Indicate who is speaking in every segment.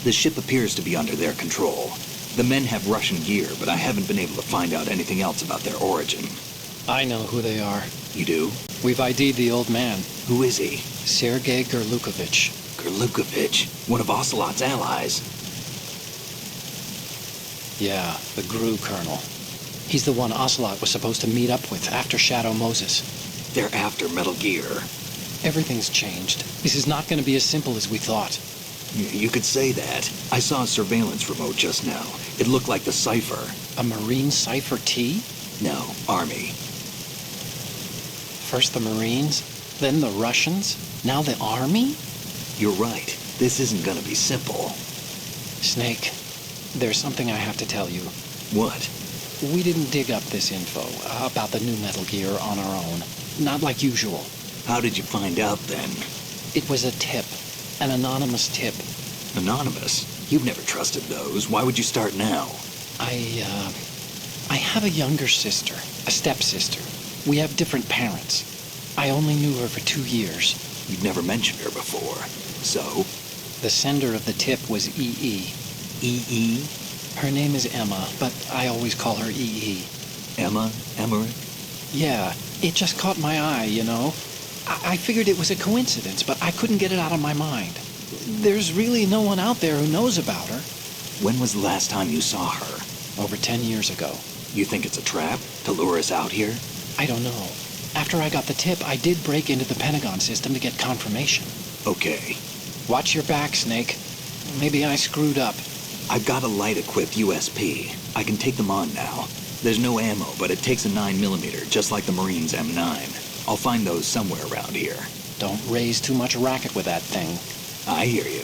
Speaker 1: The ship appears to be under their control. The men have Russian gear, but I haven't been able to find out anything else about their origin.
Speaker 2: I know who they are.
Speaker 1: You do?
Speaker 2: We've ID'd the old man.
Speaker 1: Who is he?
Speaker 2: Sergei Gerlukovich.
Speaker 1: Gerlukovich, one of Ocelot's allies.
Speaker 2: Yeah, the GRU colonel. He's the one Ocelot was supposed to meet up with after Shadow Moses.
Speaker 1: They're after Metal Gear.
Speaker 2: Everything's changed. This is not going to be as simple as we thought.
Speaker 1: You could say that. I saw a surveillance remote just now. It looked like the Cypher.
Speaker 2: A Marine Cypher T?
Speaker 1: No, Army.
Speaker 2: First the Marines, then the Russians, now the Army?
Speaker 1: You're right. This isn't gonna be simple.
Speaker 2: Snake, there's something I have to tell you.
Speaker 1: What?
Speaker 2: We didn't dig up this info about the new Metal Gear on our own. Not like usual.
Speaker 1: How did you find out then?
Speaker 2: It was a tip. An anonymous tip.
Speaker 1: Anonymous? You've never trusted those. Why would you start now?
Speaker 2: I have a younger sister, a stepsister. We have different parents. I only knew her for 2 years.
Speaker 1: You've never mentioned her before. So?
Speaker 2: The sender of the tip was EE.
Speaker 1: EE?
Speaker 2: Her name is Emma, but I always call her EE.
Speaker 1: Emma? Emmerich?
Speaker 2: Yeah, it just caught my eye, you know? I figured it was a coincidence, but I couldn't get it out of my mind. There's really no one out there who knows about her.
Speaker 1: When was the last time you saw her?
Speaker 2: Over 10 years ago.
Speaker 1: You think it's a trap? To lure us out here?
Speaker 2: I don't know. After I got the tip, I did break into the Pentagon system to get confirmation.
Speaker 1: Okay.
Speaker 2: Watch your back, Snake. Maybe I screwed up.
Speaker 1: I've got a light-equipped USP. I can take them on now. There's no ammo, but it takes a 9mm, just like the Marines' M9. I'll find those somewhere around here.
Speaker 2: Don't raise too much racket with that thing.
Speaker 1: I hear you.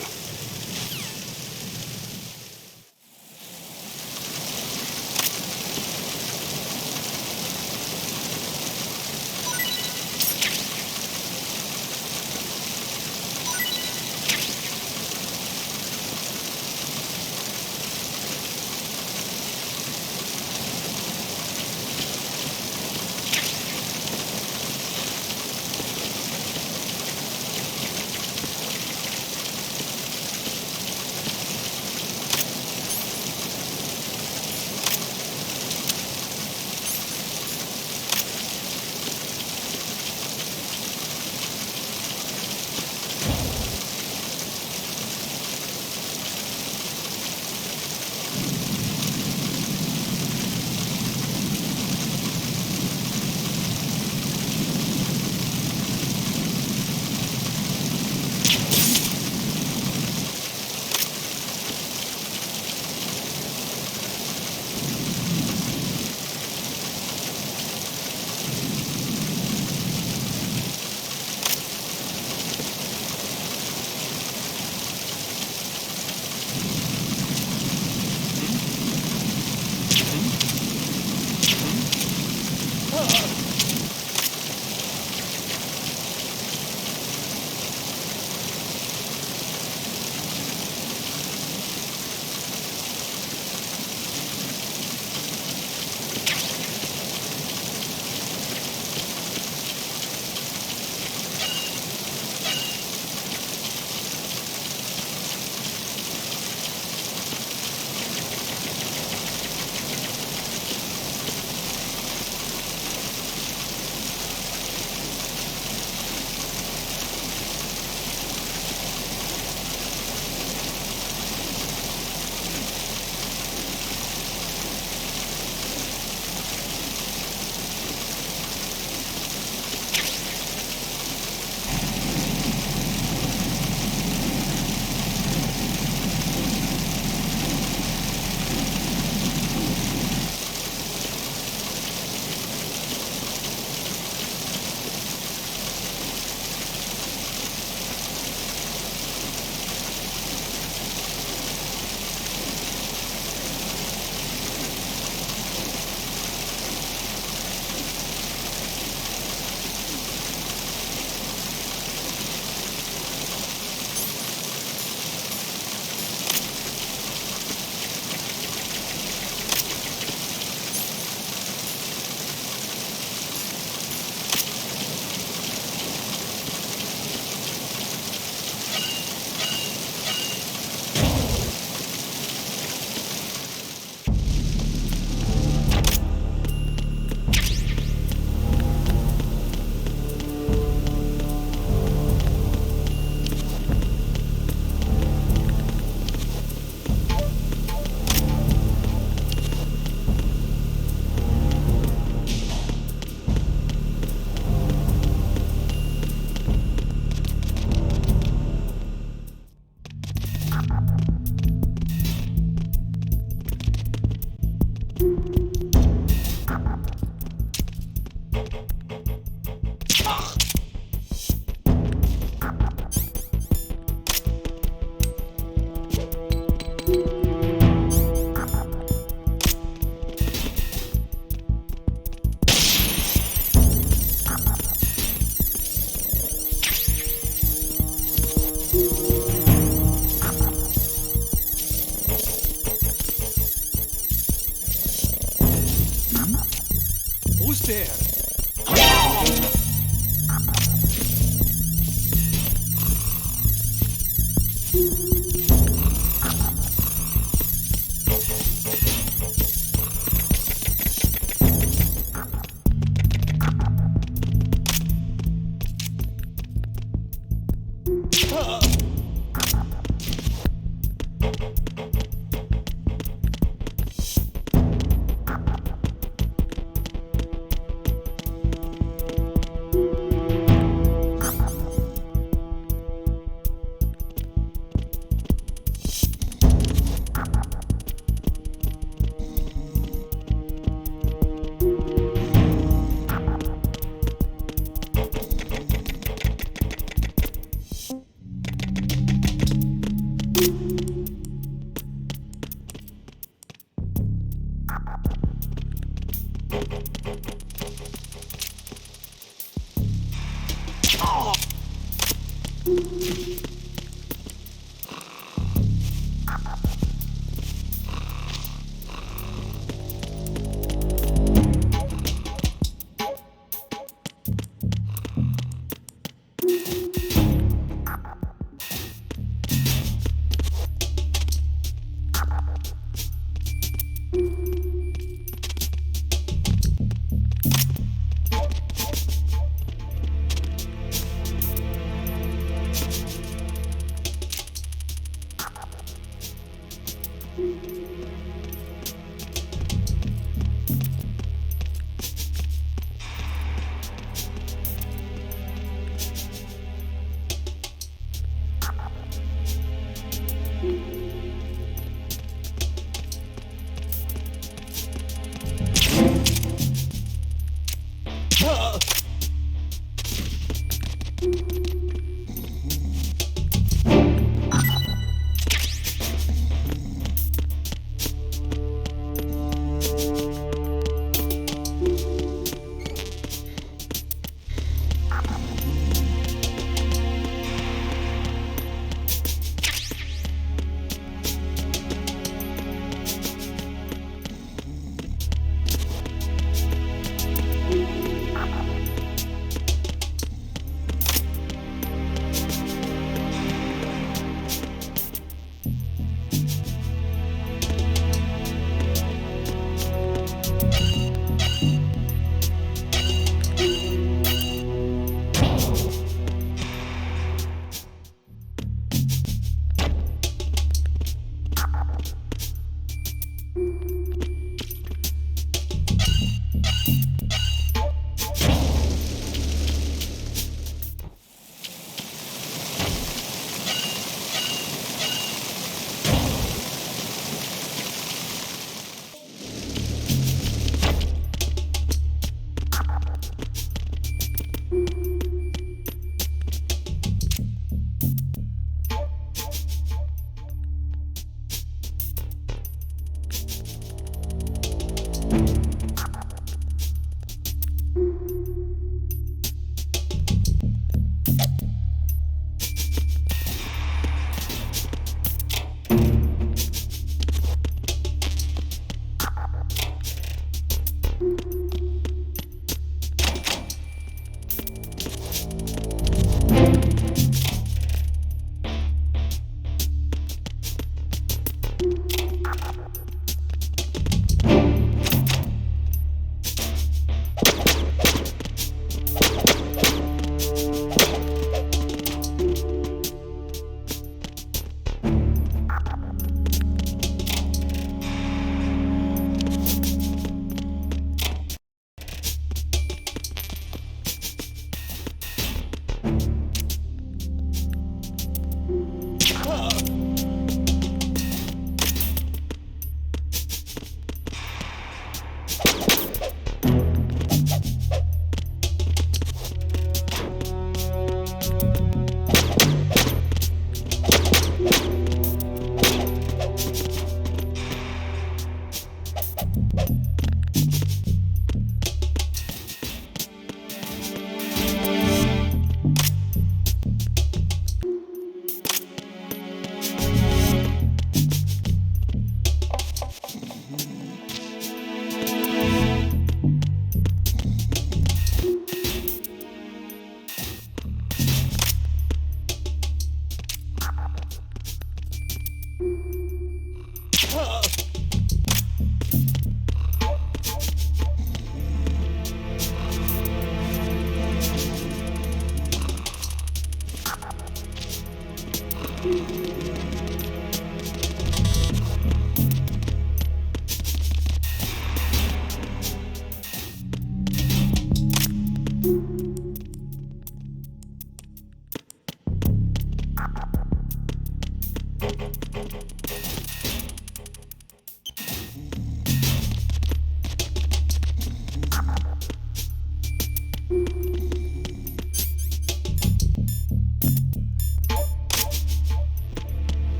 Speaker 3: Who's there?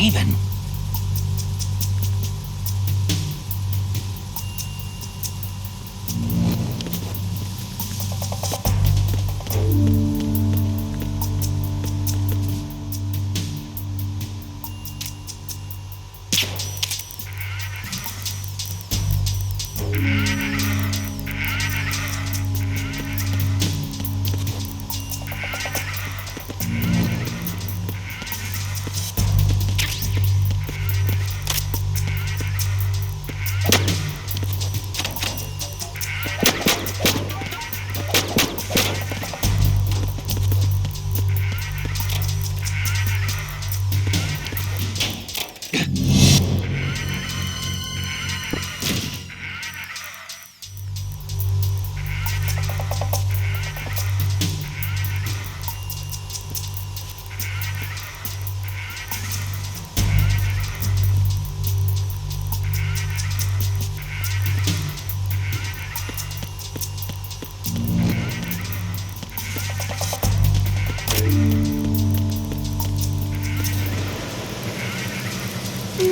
Speaker 1: Raven?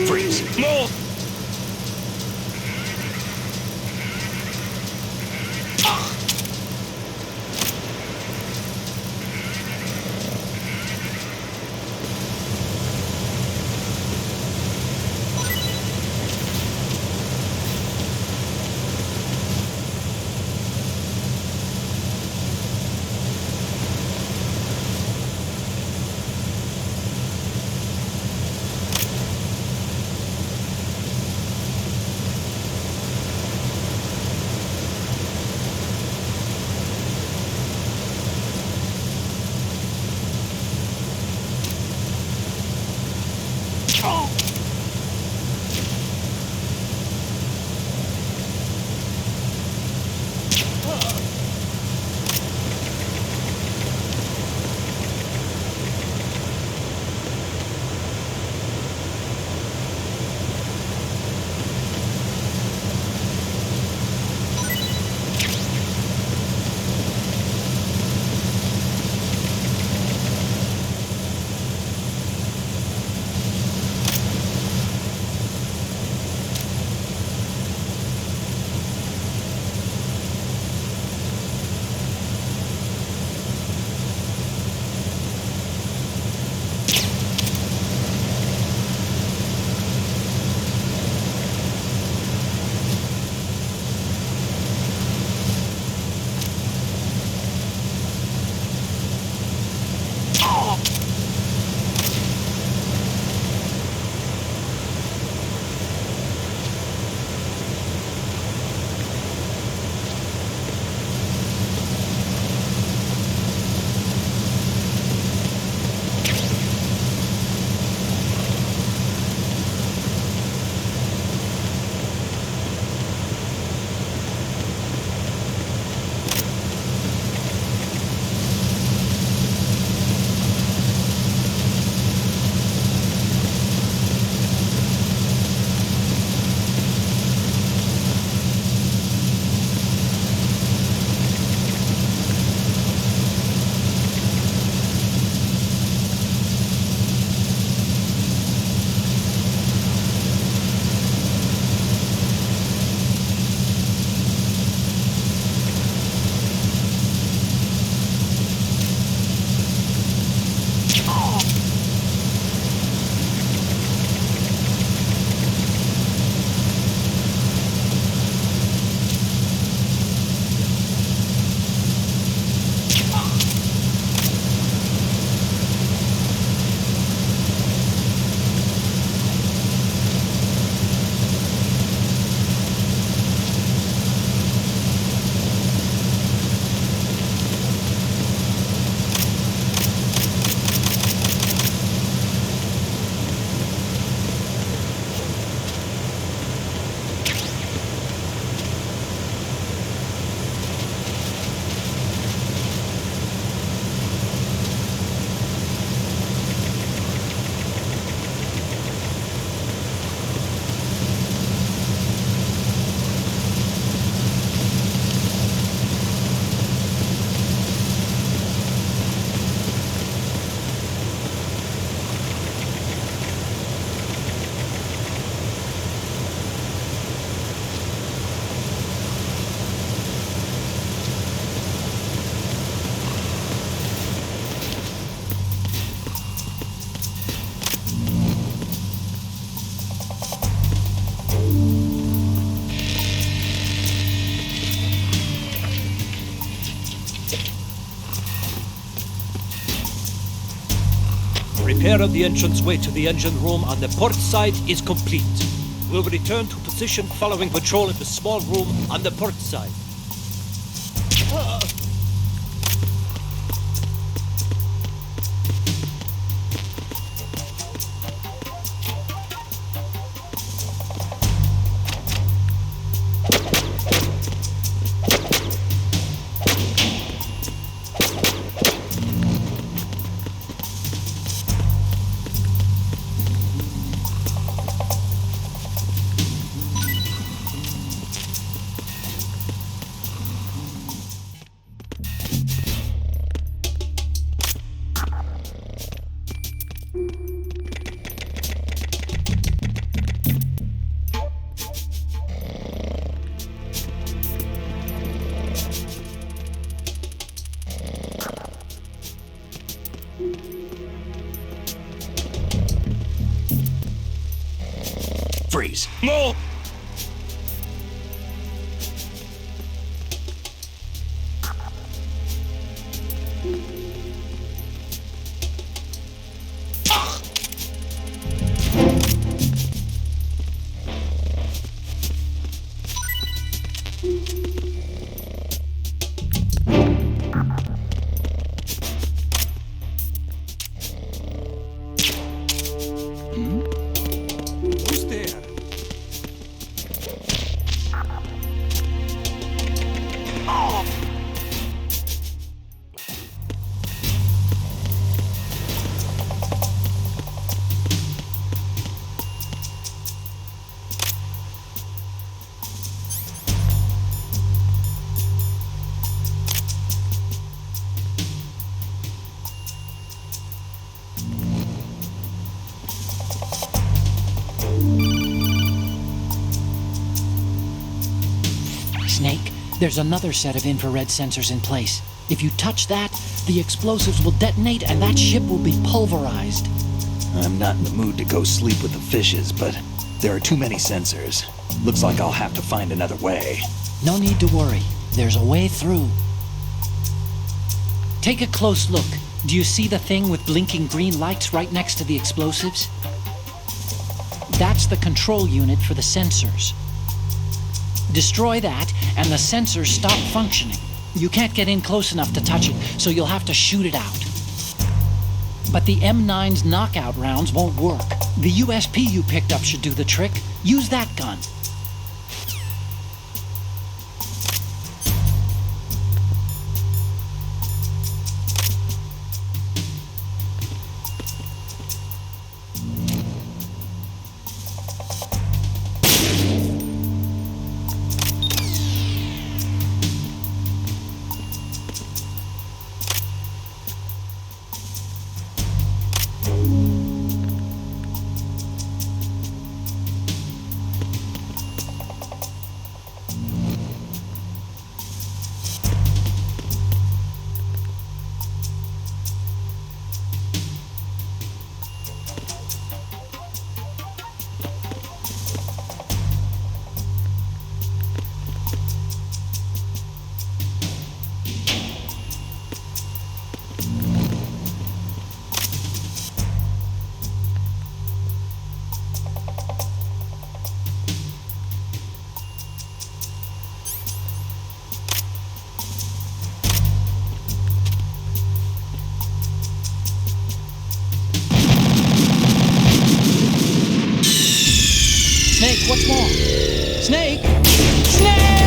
Speaker 1: Freeze! Move!
Speaker 3: repair of the entranceway to the engine room on the port side is complete. We'll return to position following patrol in the small room on the port side.
Speaker 1: Freeze.
Speaker 3: No! Who's there?
Speaker 2: Snake, there's another set of infrared sensors in place. If you touch that, the explosives will detonate and that ship will be pulverized.
Speaker 1: I'm not in the mood to go sleep with the fishes, but there are too many sensors. Looks like I'll have to find another way.
Speaker 2: No need to worry. There's a way through. Take a close look. Do you see the thing with blinking green lights right next to the explosives? That's the control unit for the sensors. Destroy that, and the sensors stop functioning. You can't get in close enough to touch it, so you'll have to shoot it out. But the M9's knockout rounds won't work. The USP you picked up should do the trick. Use that gun. Snake, what's wrong? Snake! Snake!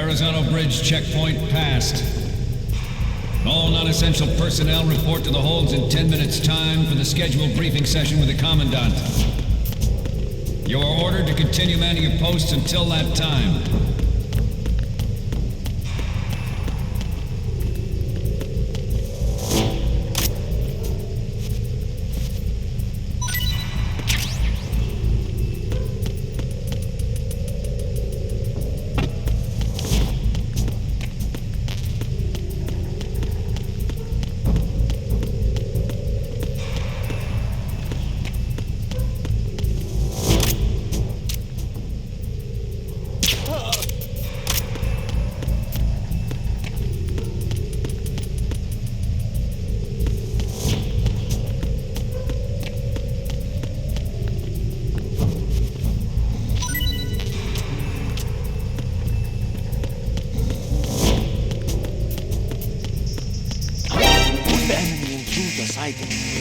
Speaker 4: Verrazano Bridge checkpoint passed. All non-essential personnel report to the holds in 10 minutes' time for the scheduled briefing session with the Commandant. You are ordered to continue manning your posts until that time.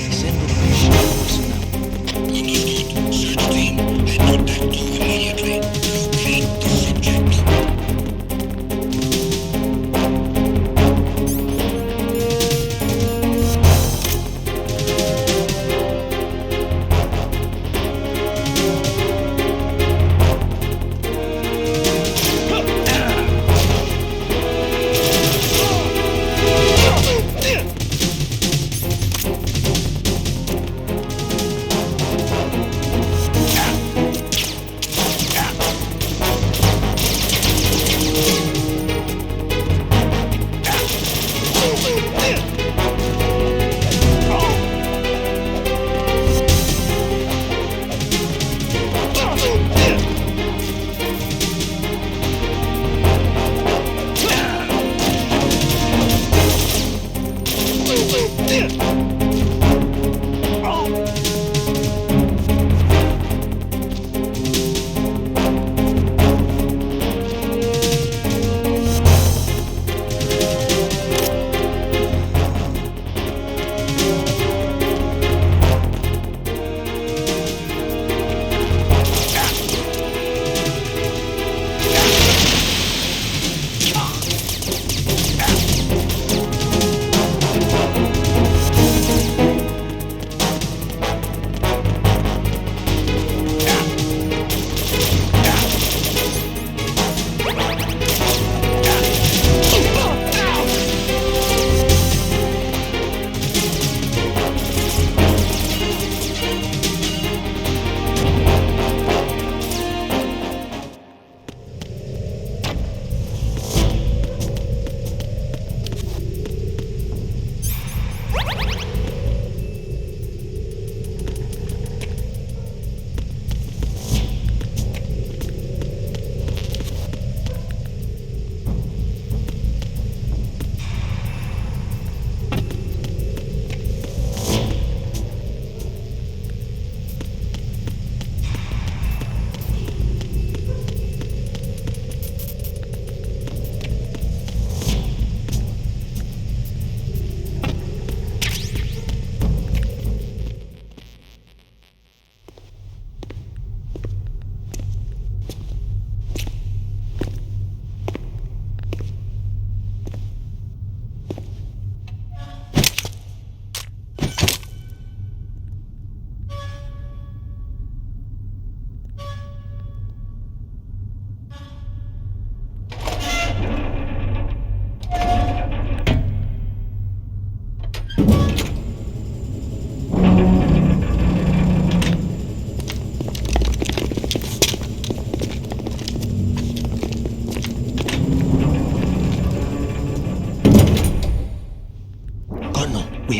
Speaker 1: Send a personnel.
Speaker 5: Understood. Search team, head contact 2 immediately. Locate the subject.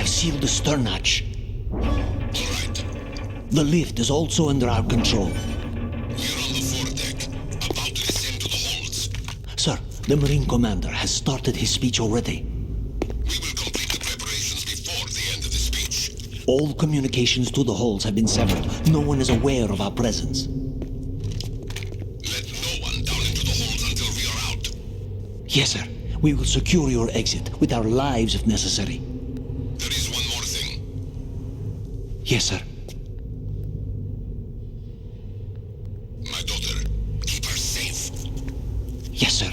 Speaker 1: Sealed the stern hatch.
Speaker 5: All right.
Speaker 1: The lift is also under our control.
Speaker 5: We're on the foredeck, about to descend to the holds.
Speaker 1: Sir, the Marine Commander has started his speech already.
Speaker 5: We will complete the preparations before the end of the speech.
Speaker 1: All communications to the holds have been severed. No one is aware of our presence.
Speaker 5: Let no one down into the holds until we are out.
Speaker 1: Yes, sir. We will secure your exit with our lives if necessary.
Speaker 5: There is one more thing.
Speaker 1: Yes, sir.
Speaker 5: My daughter, keep her safe.
Speaker 1: Yes, sir.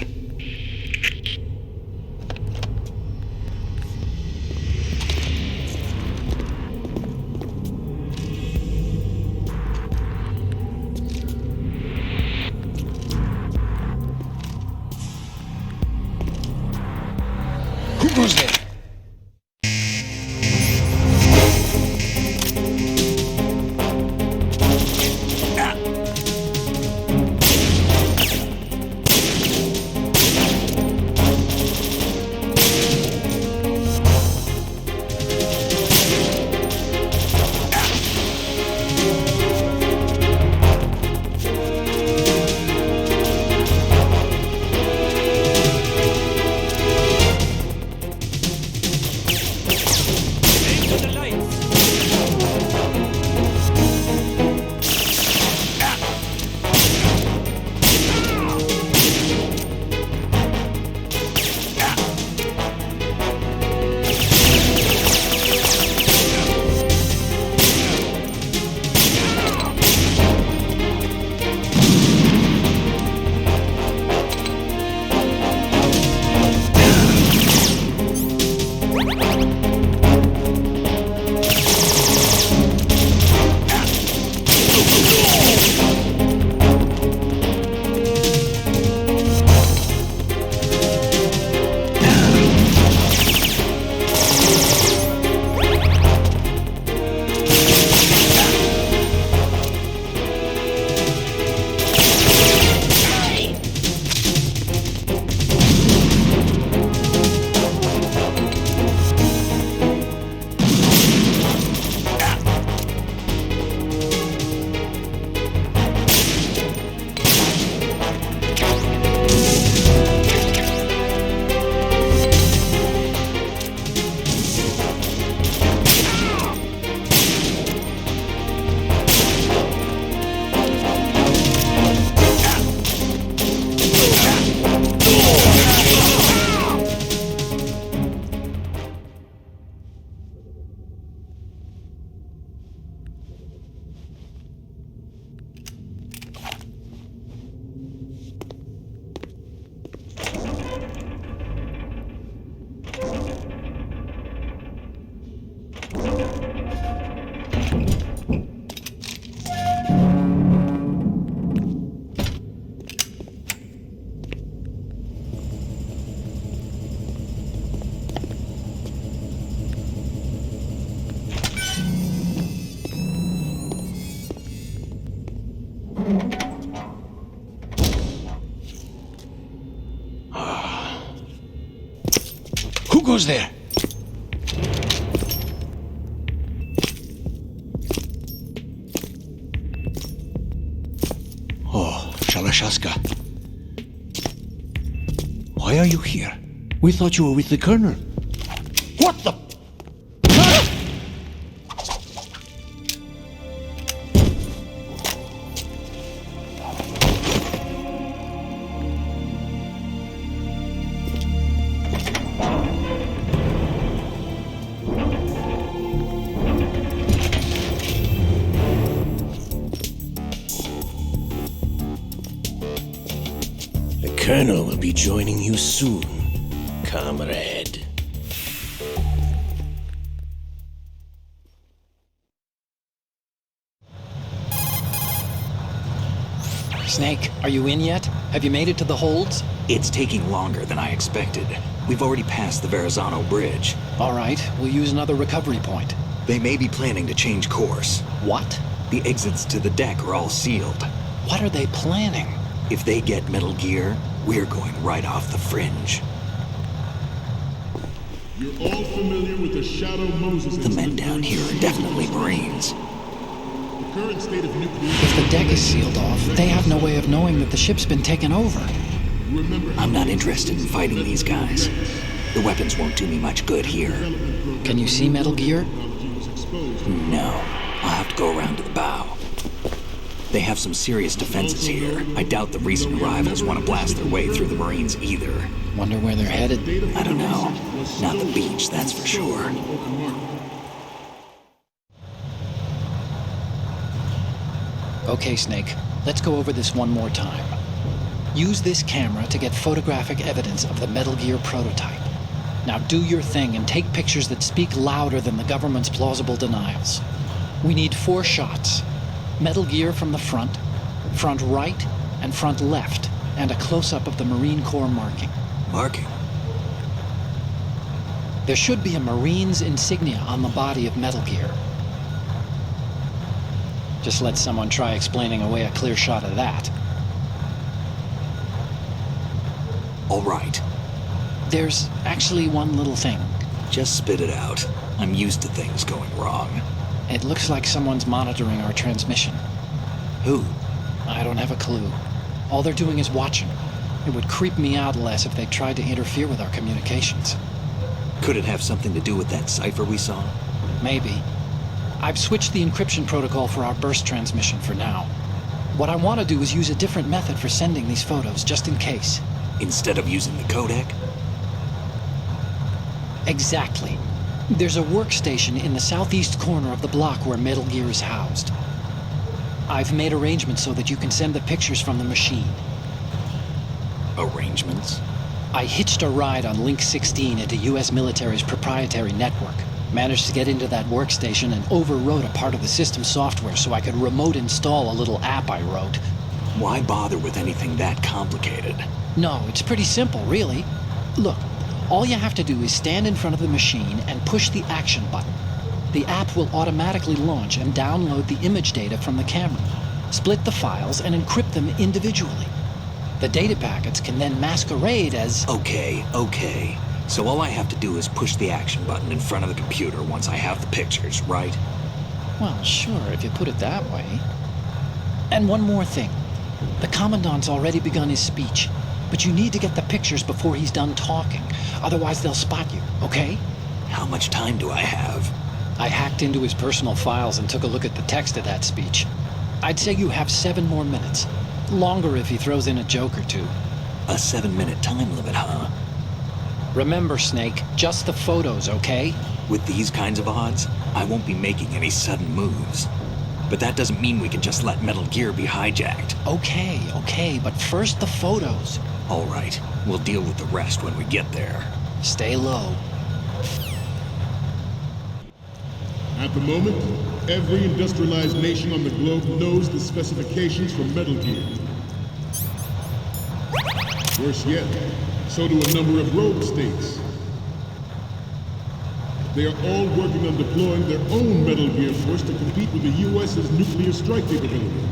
Speaker 6: Who goes there? Oh, Shalashaska. Why are you here? We thought you were with the Colonel. What the?
Speaker 7: The Colonel will be joining you soon, comrade.
Speaker 2: Snake, are you in yet? Have you made it to the holds?
Speaker 1: It's taking longer than I expected. We've already passed the Verrazano Bridge.
Speaker 2: All right, we'll use another recovery point.
Speaker 1: They may be planning to change course.
Speaker 2: What?
Speaker 1: The exits to the deck are all sealed.
Speaker 2: What are they planning?
Speaker 1: If they get Metal Gear, we're going right off the fringe.
Speaker 8: You're all familiar with the Shadow Moses
Speaker 1: The men down here are definitely Marines.
Speaker 8: The current state of nuclear...
Speaker 2: If the deck is sealed off, they have no way of knowing that the ship's been taken over.
Speaker 1: I'm not interested in fighting these guys. The weapons won't do me much good here.
Speaker 2: Can you see Metal Gear?
Speaker 1: No. I'll have to go around to the bow. They have some serious defenses here. I doubt the recent arrivals want to blast their way through the Marines either.
Speaker 2: Wonder where they're headed.
Speaker 1: I don't know. Not the beach, that's for sure.
Speaker 2: Okay, Snake. Let's go over this one more time. Use this camera to get photographic evidence of the Metal Gear prototype. Now do your thing and take pictures that speak louder than the government's plausible denials. We need 4 shots. Metal Gear from the front right, and front left, and a close-up of the Marine Corps marking.
Speaker 1: Marking?
Speaker 2: There should be a Marine's insignia on the body of Metal Gear. Just let someone try explaining away a clear shot of that.
Speaker 1: All right.
Speaker 2: There's actually one little thing.
Speaker 1: Just spit it out. I'm used to things going wrong.
Speaker 2: It looks like someone's monitoring our transmission.
Speaker 1: Who?
Speaker 2: I don't have a clue. All they're doing is watching. It would creep me out less if they tried to interfere with our communications.
Speaker 1: Could it have something to do with that cipher we saw?
Speaker 2: Maybe. I've switched the encryption protocol for our burst transmission for now. What I want to do is use a different method for sending these photos, just in case.
Speaker 1: Instead of using the codec?
Speaker 2: Exactly. There's a workstation in the southeast corner of the block where Metal Gear is housed. I've made arrangements so that you can send the pictures from the machine.
Speaker 1: Arrangements?
Speaker 2: I hitched a ride on Link 16 into U.S. military's proprietary network. Managed to get into that workstation and overwrote a part of the system software so I could remote install a little app I wrote.
Speaker 1: Why bother with anything that complicated?
Speaker 2: No, it's pretty simple, really. Look, all you have to do is stand in front of the machine and push the action button. The app will automatically launch and download the image data from the camera, split the files, and encrypt them individually. The data packets can then masquerade as...
Speaker 1: Okay. So all I have to do is push the action button in front of the computer once I have the pictures, right?
Speaker 2: Well, sure, if you put it that way. And one more thing. The Commandant's already begun his speech, but you need to get the pictures before he's done talking. Otherwise, they'll spot you, okay?
Speaker 1: How much time do I have?
Speaker 2: I hacked into his personal files and took a look at the text of that speech. I'd say you have 7 more minutes. Longer if he throws in a joke or two.
Speaker 1: A 7-minute time limit, huh?
Speaker 2: Remember, Snake, just the photos, okay?
Speaker 1: With these kinds of odds, I won't be making any sudden moves. But that doesn't mean we can just let Metal Gear be hijacked.
Speaker 2: Okay, but first the photos.
Speaker 1: All right, we'll deal with the rest when we get there.
Speaker 2: Stay low.
Speaker 8: At the moment, every industrialized nation on the globe knows the specifications for Metal Gear. Worse yet, so do a number of rogue states. They are all working on deploying their own Metal Gear force to compete with the US's nuclear strike capability.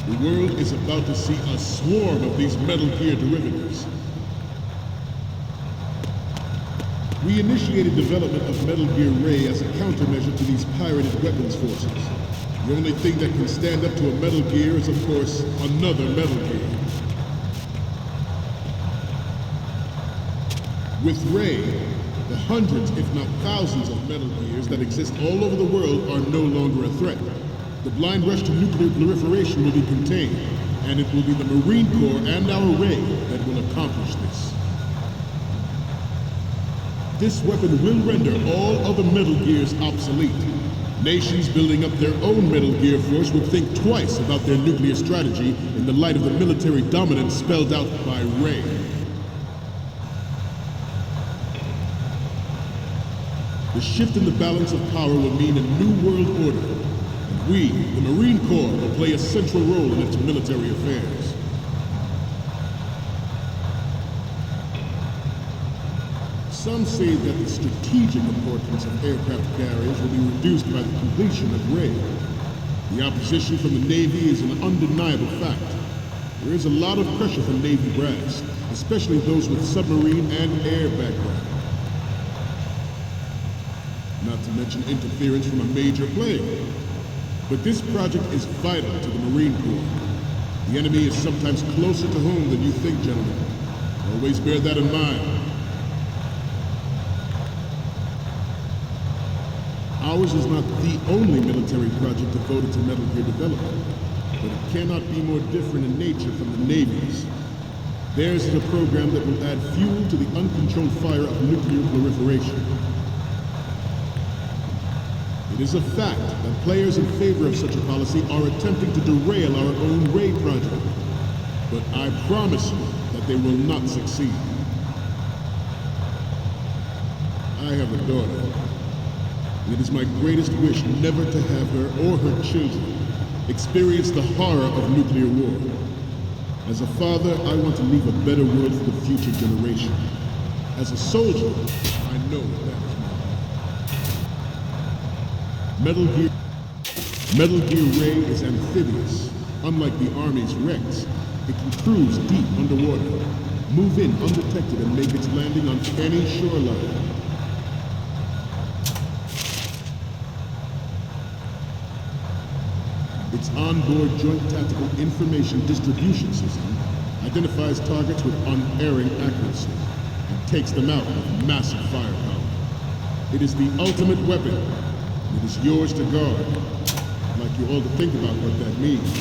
Speaker 8: The world is about to see a swarm of these Metal Gear derivatives. We initiated development of Metal Gear Ray as a countermeasure to these pirated weapons forces. The only thing that can stand up to a Metal Gear is, of course, another Metal Gear. With Ray, the hundreds, if not thousands, of Metal Gears that exist all over the world are no longer a threat. The blind rush to nuclear proliferation will be contained, and it will be the Marine Corps and our Ray that will accomplish this. This weapon will render all other Metal Gears obsolete. Nations building up their own Metal Gear force would think twice about their nuclear strategy in the light of the military dominance spelled out by Ray. The shift in the balance of power will mean a new world order, and we, the Marine Corps, will play a central role in its military affairs. Some say that the strategic importance of aircraft carriers will be reduced by the completion of Ray. The opposition from the Navy is an undeniable fact. There is a lot of pressure from Navy brass, especially those with submarine and air background. Not to mention interference from a major player. But this project is vital to the Marine Corps. The enemy is sometimes closer to home than you think, gentlemen. Always bear that in mind. Ours is not the only military project devoted to Metal Gear development, but it cannot be more different in nature from the Navy's. Theirs is a program that will add fuel to the uncontrolled fire of nuclear proliferation. It is a fact that players in favor of such a policy are attempting to derail our own Ray project, but I promise you that they will not succeed. I have a daughter. And it is my greatest wish never to have her or her children experience the horror of nuclear war. As a father, I want to leave a better world for the future generation. As a soldier, I know that is my heart. Metal Gear Ray is amphibious. Unlike the Army's Rex, it can cruise deep underwater, move in undetected and make its landing on any shoreline. Its onboard Joint Tactical Information Distribution System identifies targets with unerring accuracy and takes them out with massive firepower. It is the ultimate weapon, and it is yours to guard. I'd like you all to think about what that means.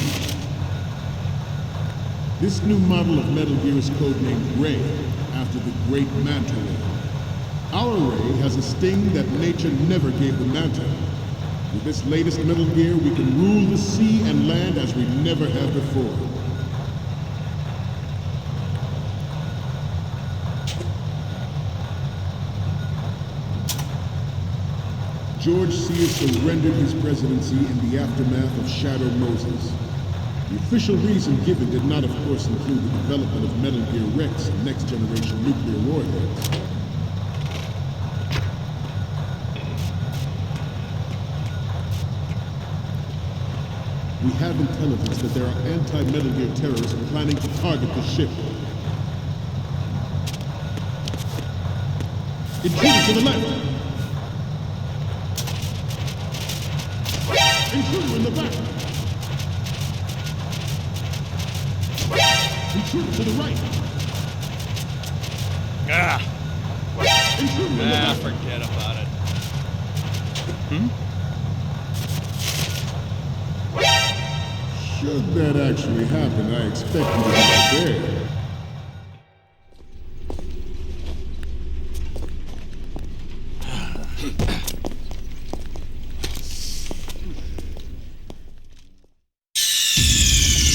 Speaker 8: This new model of Metal Gear is codenamed Ray, after the great Manta Ray. Our Ray has a sting that nature never gave the Manta. With this latest Metal Gear, we can rule the sea and land as we never have before. George Sears surrendered his presidency in the aftermath of Shadow Moses. The official reason given did not, of course, include the development of Metal Gear Rex and next-generation nuclear warheads. We have intelligence that there are anti-Metal Gear terrorists planning to target the ship. Intruder to the left! Intruder in the back! Intruder to the right! Intruder in the back!
Speaker 9: Forget about it.
Speaker 8: Should that actually happen, I expect you to be prepared.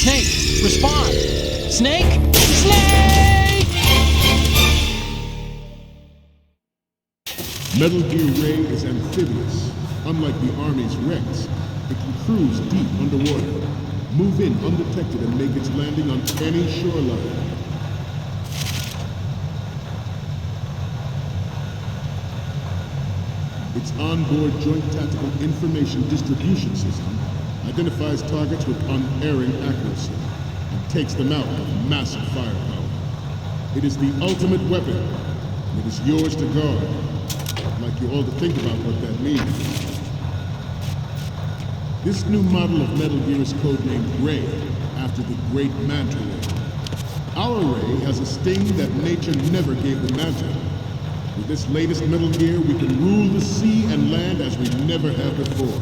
Speaker 2: Snake, respond! Snake? Snake!
Speaker 8: Metal Gear Ray is amphibious. Unlike the Army's Rex, it can cruise deep underwater, move in undetected and make its landing on any shoreline. Its onboard Joint Tactical Information Distribution System identifies targets with unerring accuracy, and takes them out with massive firepower. It is the ultimate weapon, and it is yours to guard. I'd like you all to think about what that means. This new model of Metal Gear is codenamed Ray, after the great Manta Ray. Our Ray has a sting that nature never gave the Manta. With this latest Metal Gear, we can rule the sea and land as we never have before.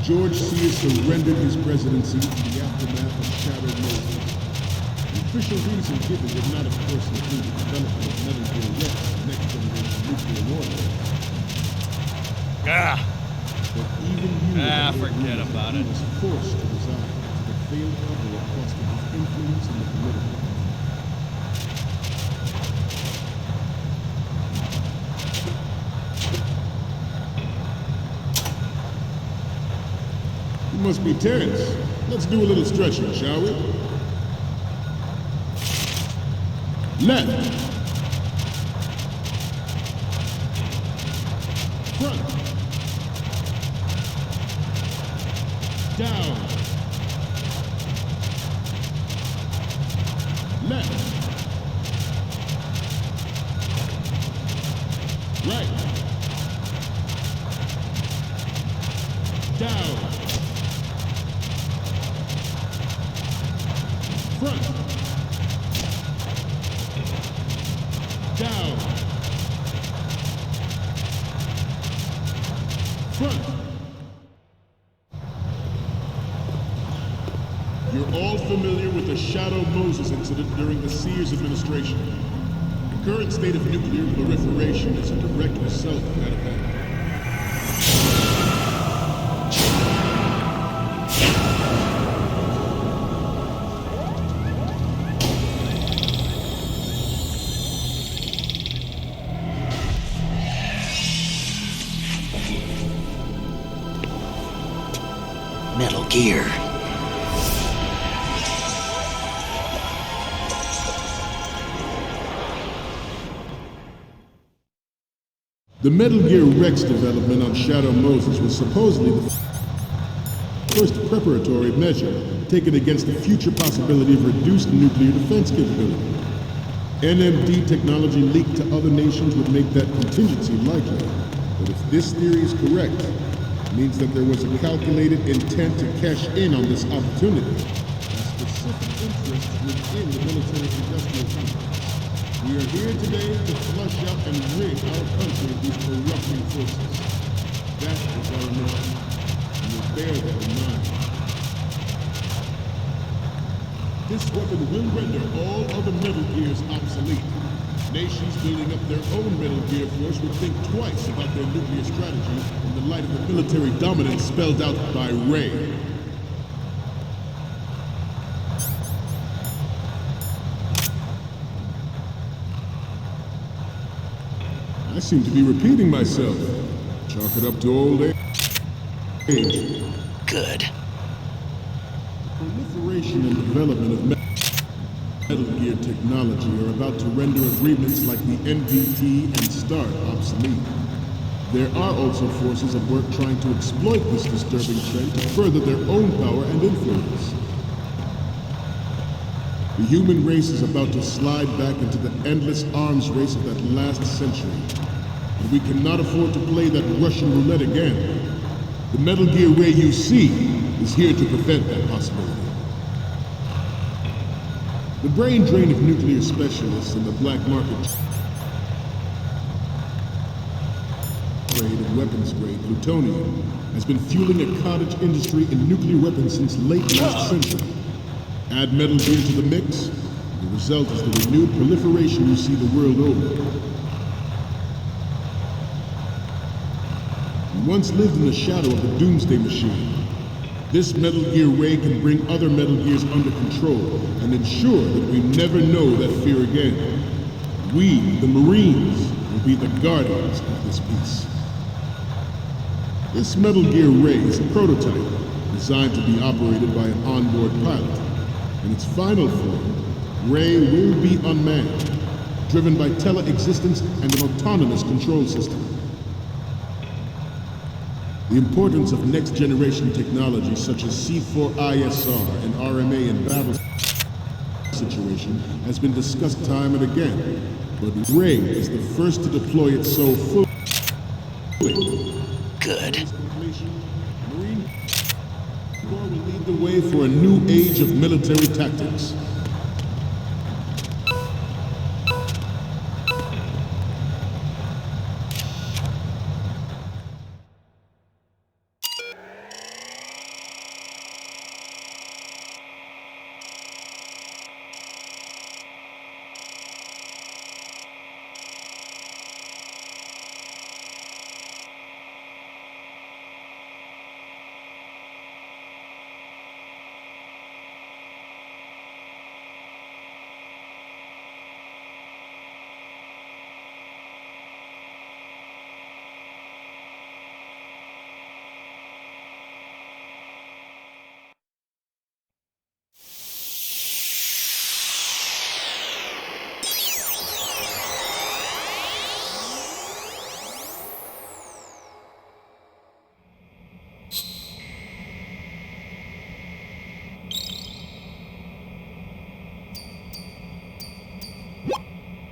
Speaker 8: George Sears surrendered his presidency in the aftermath of Shattered Moses. The official reason given did not, of course, include the development of Metal Gear Rex, next generation nuclear warfare. But even you
Speaker 9: forget about it.
Speaker 8: He was forced to resign to the failed cover-up cost of his influence in the political. You must be Terrence. Let's do a little stretching, shall we? Left. Front. Down. Left. Right. Down. Front. Down. Front. You're all familiar with the Shadow Moses incident during the Sears administration. The current state of nuclear proliferation is a direct result of that event.
Speaker 1: Metal Gear.
Speaker 8: The Metal Gear Rex development on Shadow Moses was supposedly the first preparatory measure taken against the future possibility of reduced nuclear defense capability. NMD technology leaked to other nations would make that contingency likely. But if this theory is correct, it means that there was a calculated intent to cash in on this opportunity. A specific interest within the military-industrial complex. We are here today to flush out and rid our country of these corrupting forces. That is our mission. And we'll bear that in mind. This weapon will render all other Metal Gears obsolete. Nations building up their own Metal Gear force would think twice about their nuclear strategy in the light of the military dominance spelled out by Ray. I seem to be repeating myself. Chalk it up to old age.
Speaker 1: Good.
Speaker 8: Proliferation and development of Metal Gear technology are about to render agreements like the NPT and START obsolete. There are also forces at work trying to exploit this disturbing trend to further their own power and influence. The human race is about to slide back into the endless arms race of that last century. And we cannot afford to play that Russian roulette again. The Metal Gear Ray you see is here to prevent that possibility. The brain drain of nuclear specialists in the black market trade in weapons grade plutonium has been fueling a cottage industry in nuclear weapons since late last century. Add Metal Gear to the mix, the result is the renewed proliferation you see the world over. We once lived in the shadow of the Doomsday Machine. This Metal Gear Ray can bring other Metal Gears under control and ensure that we never know that fear again. We, the Marines, will be the guardians of this peace. This Metal Gear Ray is a prototype designed to be operated by an onboard pilot. In its final form, Ray will be unmanned. driven by tele-existence and an autonomous control system. The importance of next-generation technology such as C4ISR and RMA in battle situation has been discussed time and again, but Rey is the first to deploy it so fully.
Speaker 7: Good.
Speaker 8: Marine Corps will lead the way for a new age of military tactics.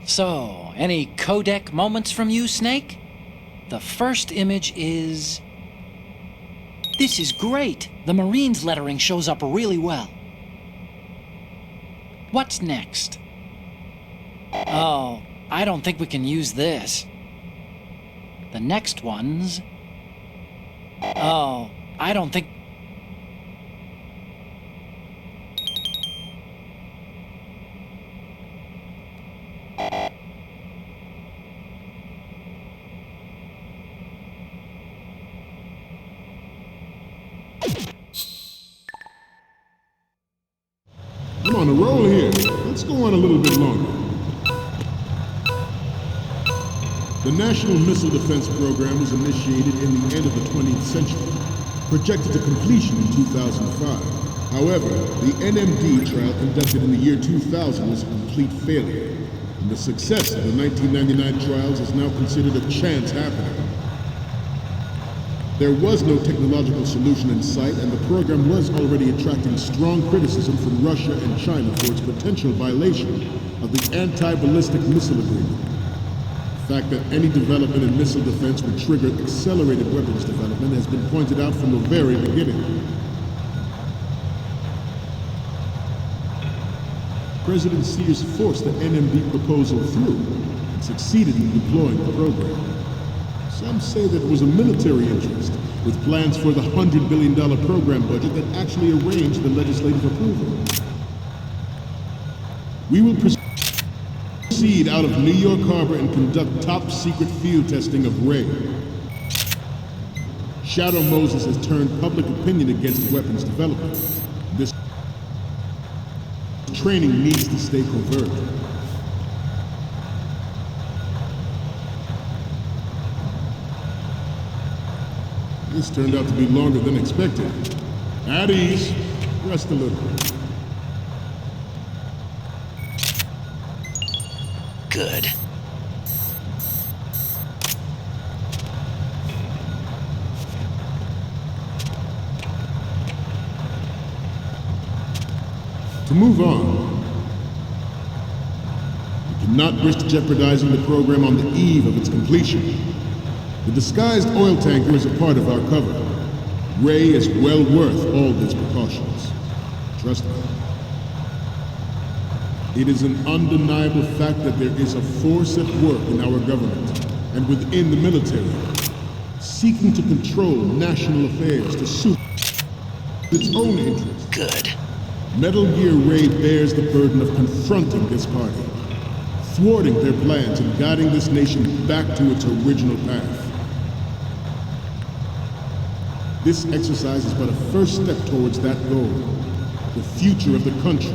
Speaker 2: So, any codec moments from you, Snake? The first image is... This is great! The Marines lettering shows up really well. What's next? Oh, I don't think we can use this. The next one's... Oh, I don't think...
Speaker 8: I'm on a roll here. Let's go on a little bit longer. The National Missile Defense Program was initiated in the end of the 20th century, projected to completion in 2005. However, the NMD trial conducted in the year 2000 was a complete failure, and the success of the 1999 trials is now considered a chance happening. There was no technological solution in sight, and the program was already attracting strong criticism from Russia and China for its potential violation of the Anti-Ballistic Missile Agreement. The fact that any development in missile defense would trigger accelerated weapons development has been pointed out from the very beginning. President Sears forced the NMD proposal through and succeeded in deploying the program. Some say that it was a military interest, with plans for the $100 billion program budget that actually arranged the legislative approval. We will proceed out of New York Harbor and conduct top-secret field testing of Rey. Shadow Moses has turned public opinion against weapons development. This training needs to stay covert. This turned out to be longer than expected. At ease. Rest a little.
Speaker 7: Good.
Speaker 8: To move on, we cannot risk jeopardizing the program on the eve of its completion. The disguised oil tanker is a part of our cover. Rey is well worth all these precautions. Trust me. It is an undeniable fact that there is a force at work in our government and within the military, seeking to control national affairs to suit its own interests.
Speaker 7: Good.
Speaker 8: Metal Gear Rey bears the burden of confronting this party, thwarting their plans and guiding this nation back to its original path. This exercise is but a first step towards that goal. The future of the country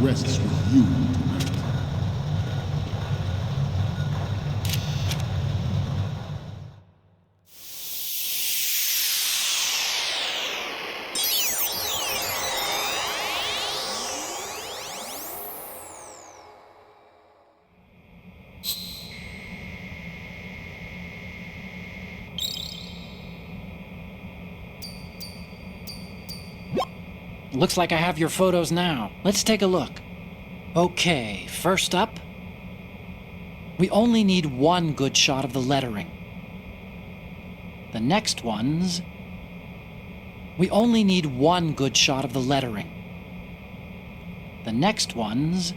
Speaker 8: rests with you tonight.
Speaker 2: Looks like I have your photos now. Let's take a look. Okay, first up, we only need one good shot of the lettering. The next ones, we only need one good shot of the lettering. The next ones,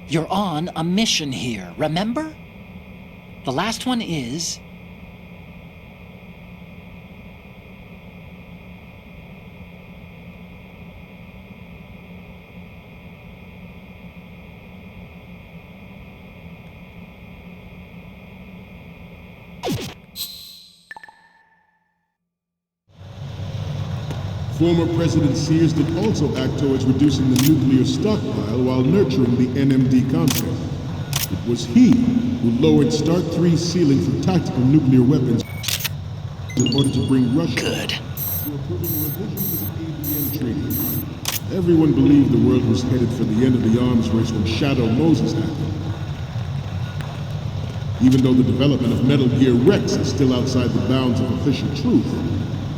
Speaker 2: you're on a mission here, remember? The last one is...
Speaker 8: Former President Sears did also act towards reducing the nuclear stockpile while nurturing the NMD concept. It was he who lowered Start 3's ceiling for tactical nuclear weapons in order to bring Russia to approving a revision to the ABM Treaty. Everyone believed the world was headed for the end of the arms race when Shadow Moses happened. Even though the development of Metal Gear Rex is still outside the bounds of official truth,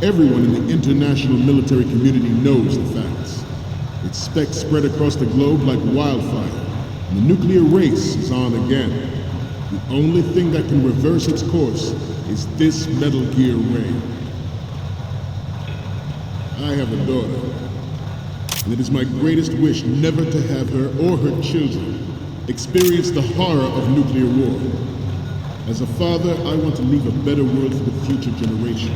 Speaker 8: everyone in the international military community knows the facts. Its specs spread across the globe like wildfire, and the nuclear race is on again. The only thing that can reverse its course is this Metal Gear Ray. I have a daughter, and it is my greatest wish never to have her or her children experience the horror of nuclear war. As a father, I want to leave a better world for the future generation.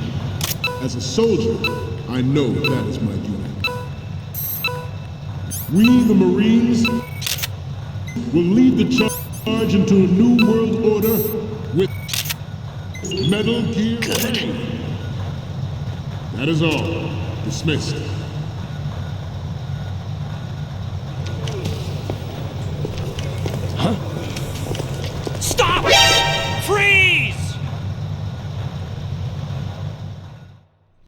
Speaker 8: As a soldier, I know that is my duty. We, the Marines, will lead the charge into a new world order with Metal Gear Ray. That is all. Dismissed.
Speaker 3: Stop! Freeze!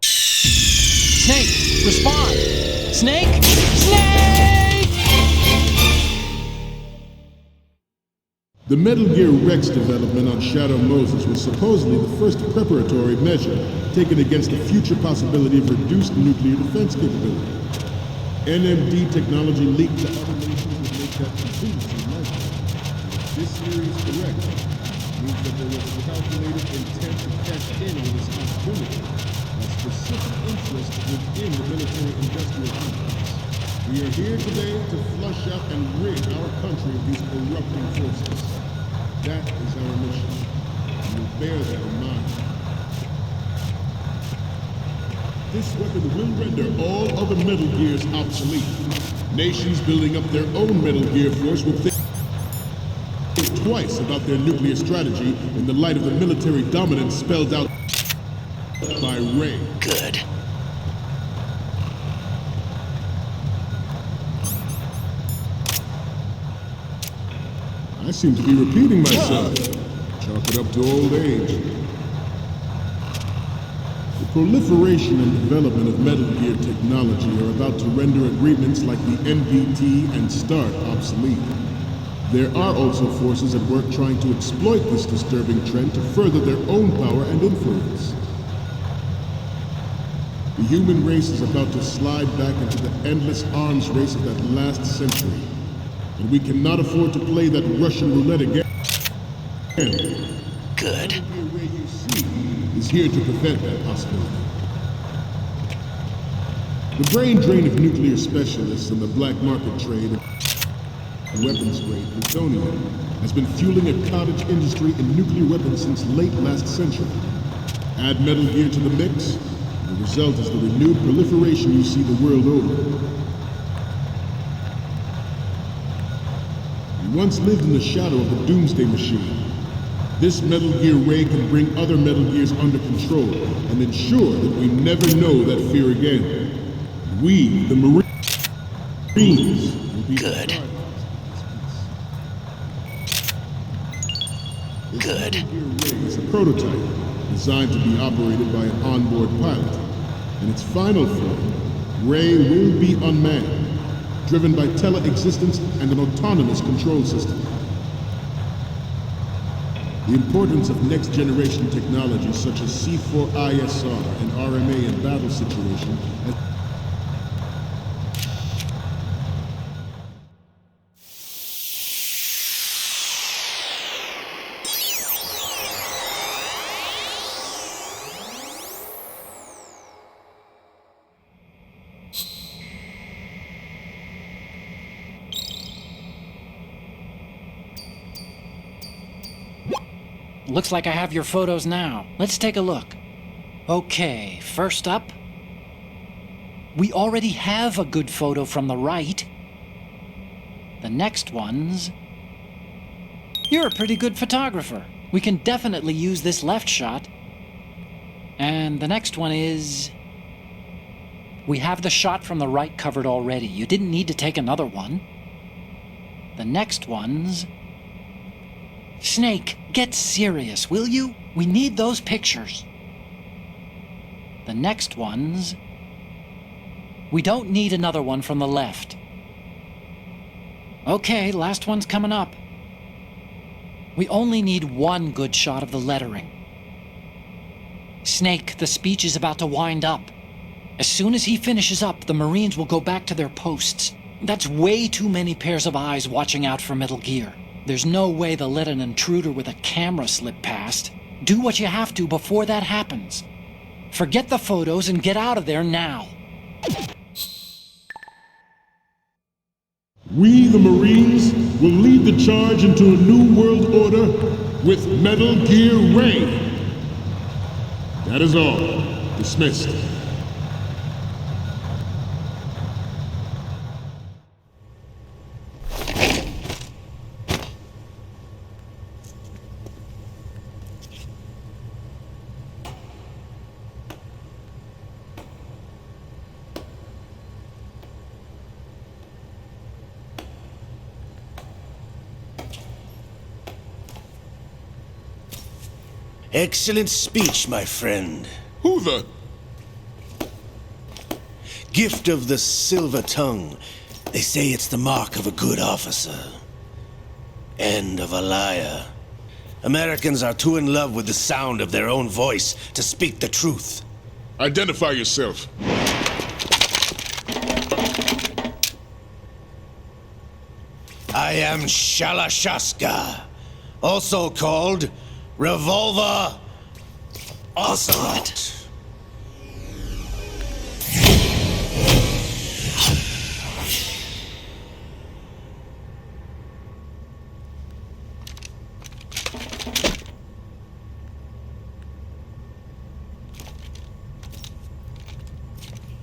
Speaker 2: Snake, respond! Snake? Snake!
Speaker 8: The Metal Gear Rex development on Shadow Moses was supposedly the first preparatory measure taken against the future possibility of reduced nuclear defense capability. NMD technology leaked to other nations would make that contingency likely. If this theory is correct, it means that there was a calculated intent to cash in on this opportunity, a specific interest within the military-industrial complex. We are here today to flush out and rid our country of these corrupting forces. That is our mission, and we'll bear that in mind. This weapon will render all other Metal Gears obsolete. Nations building up their own Metal Gear force will think twice about their nuclear strategy in the light of the military dominance spelled out by Ray.
Speaker 7: Good.
Speaker 8: I seem to be repeating myself. Chalk it up to old age. The proliferation and development of Metal Gear technology are about to render agreements like the NVT and START obsolete. There are also forces at work trying to exploit this disturbing trend to further their own power and influence. The human race is about to slide back into the endless arms race of that last century, and we cannot afford to play that Russian roulette again.
Speaker 7: Good.
Speaker 8: The way you see is here to prevent that possibility. The brain drain of nuclear specialists and the black market trade of weapons grade plutonium has been fueling a cottage industry in nuclear weapons since late last century. Add Metal Gear to the mix, and the result is the renewed proliferation you see the world over. We once lived in the shadow of the Doomsday Machine. This Metal Gear Ray can bring other Metal Gears under control and ensure that we never know that fear again. We, the Marines, will be
Speaker 7: Good. Good.
Speaker 8: Metal Gear Ray is a prototype designed to be operated by an onboard pilot. In its final form, Ray will be unmanned, driven by teleexistence and an autonomous control system. The importance of next-generation technologies such as C4ISR and RMA in battle situation
Speaker 2: Looks like I have your photos now. Let's take a look. Okay, first up, we already have a good photo from the right. The next one's... You're a pretty good photographer. We can definitely use this left shot. And the next one is... We have the shot from the right covered already. You didn't need to take another one. The next one's... Snake, get serious, will you? We need those pictures. The next one's... We don't need another one from the left. Okay, last one's coming up. We only need one good shot of the lettering. Snake, the speech is about to wind up. As soon as he finishes up, the Marines will go back to their posts. That's way too many pairs of eyes watching out for Metal Gear. There's no way they'll let an intruder with a camera slip past. Do what you have to before that happens. Forget the photos and get out of there now.
Speaker 8: We, the Marines, will lead the charge into a new world order with Metal Gear Ray. That is all. Dismissed.
Speaker 7: Excellent speech, my friend.
Speaker 8: Who the...
Speaker 7: Gift of the silver tongue. They say it's the mark of a good officer. And of a liar. Americans are too in love with the sound of their own voice to speak the truth.
Speaker 8: Identify yourself.
Speaker 7: I am Shalashaska, also called Revolver Ocelot.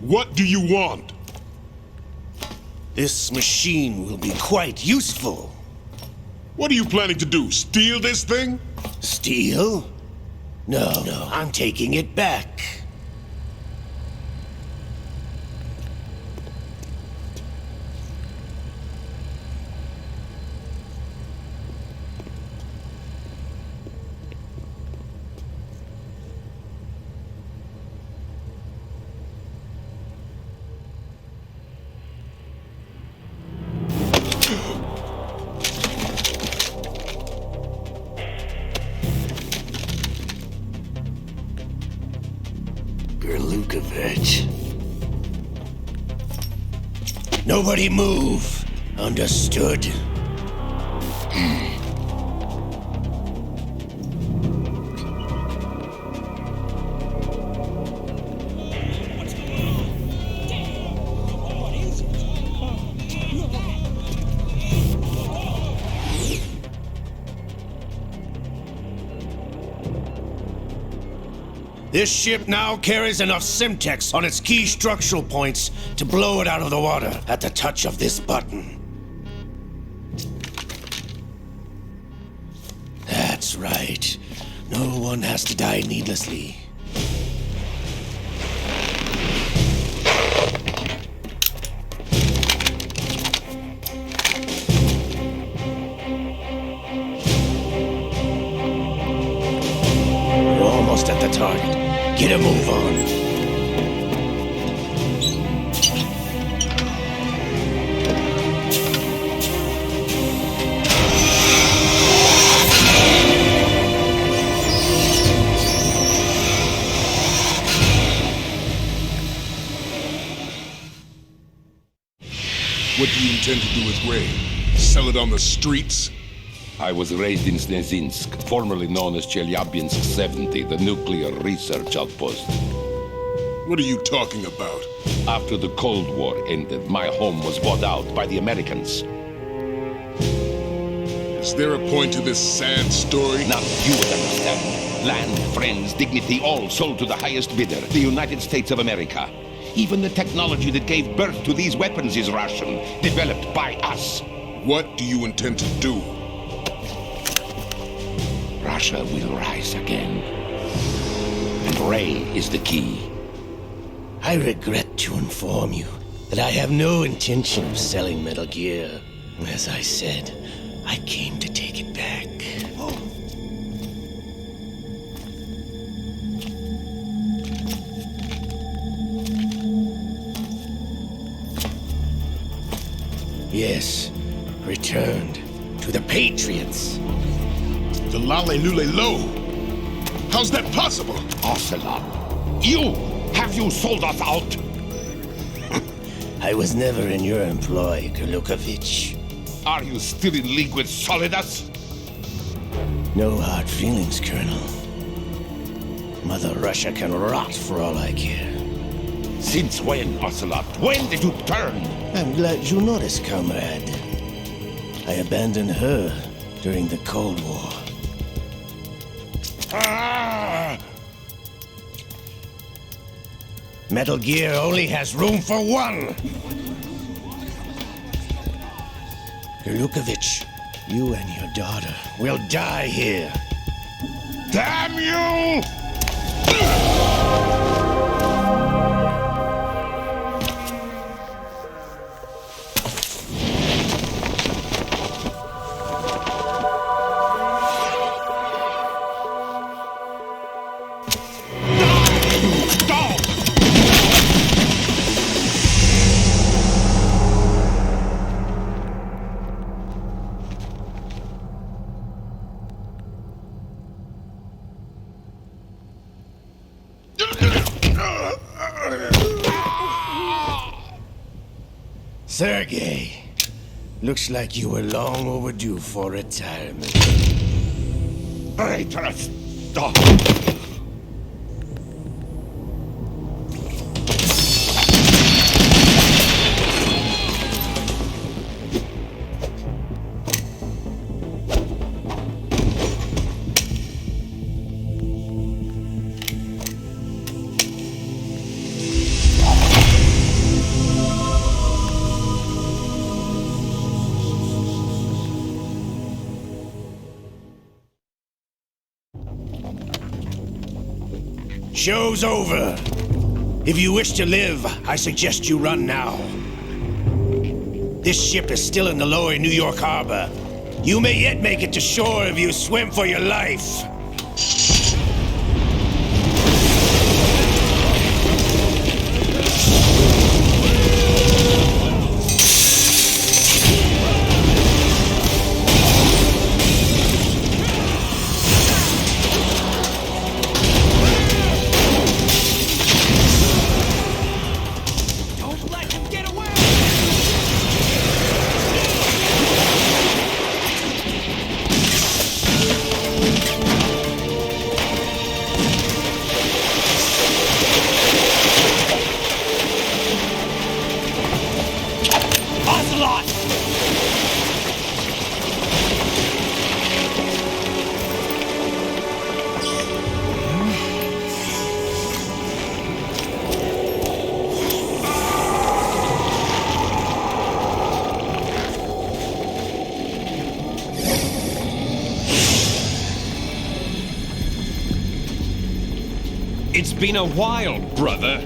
Speaker 8: What do you want?
Speaker 7: This machine will be quite useful.
Speaker 8: What are you planning to do? Steal this thing?
Speaker 7: Steal? No, I'm taking it back. Gerlukovich. Nobody move. Understood? This ship now carries enough Simtex on its key structural points to blow it out of the water at the touch of this button. That's right. No one has to die needlessly. We're almost at the target. Get a move on.
Speaker 8: What do you intend to do with Ray? Sell it on the streets?
Speaker 9: I was raised in Snezinsk, formerly known as Chelyabinsk 70, the nuclear research outpost.
Speaker 8: What are you talking about?
Speaker 9: After the Cold War ended, my home was bought out by the Americans.
Speaker 8: Is there a point to this sad story?
Speaker 9: Now you would understand. Land, friends, dignity, all sold to the highest bidder, the United States of America. Even the technology that gave birth to these weapons is Russian, developed by us.
Speaker 8: What do you intend to do?
Speaker 9: Russia will rise again. And Ray is the key.
Speaker 7: I regret to inform you that I have no intention of selling Metal Gear. As I said, I came to take it back. Yes, returned to the Patriots.
Speaker 8: The Lale Lule Lo? How's that possible?
Speaker 9: Ocelot, have you sold us out?
Speaker 7: I was never in your employ, Kurlukovich.
Speaker 9: Are you still in league with Solidus?
Speaker 7: No hard feelings, Colonel. Mother Russia can rot for all I care.
Speaker 9: Since when, Ocelot? When did you turn?
Speaker 7: I'm glad you noticed, comrade. I abandoned her during the Cold War.
Speaker 9: Ah!
Speaker 7: Metal Gear only has room for one! Kurlukovich, you and your daughter will die here.
Speaker 9: Damn you!
Speaker 7: Sergei, looks like you were long overdue for retirement.
Speaker 9: Traitorous dog!
Speaker 7: Show's over. If you wish to live, I suggest you run now. This ship is still in the lower New York harbor. You may yet make it to shore if you swim for your life.
Speaker 3: It's been a while, brother.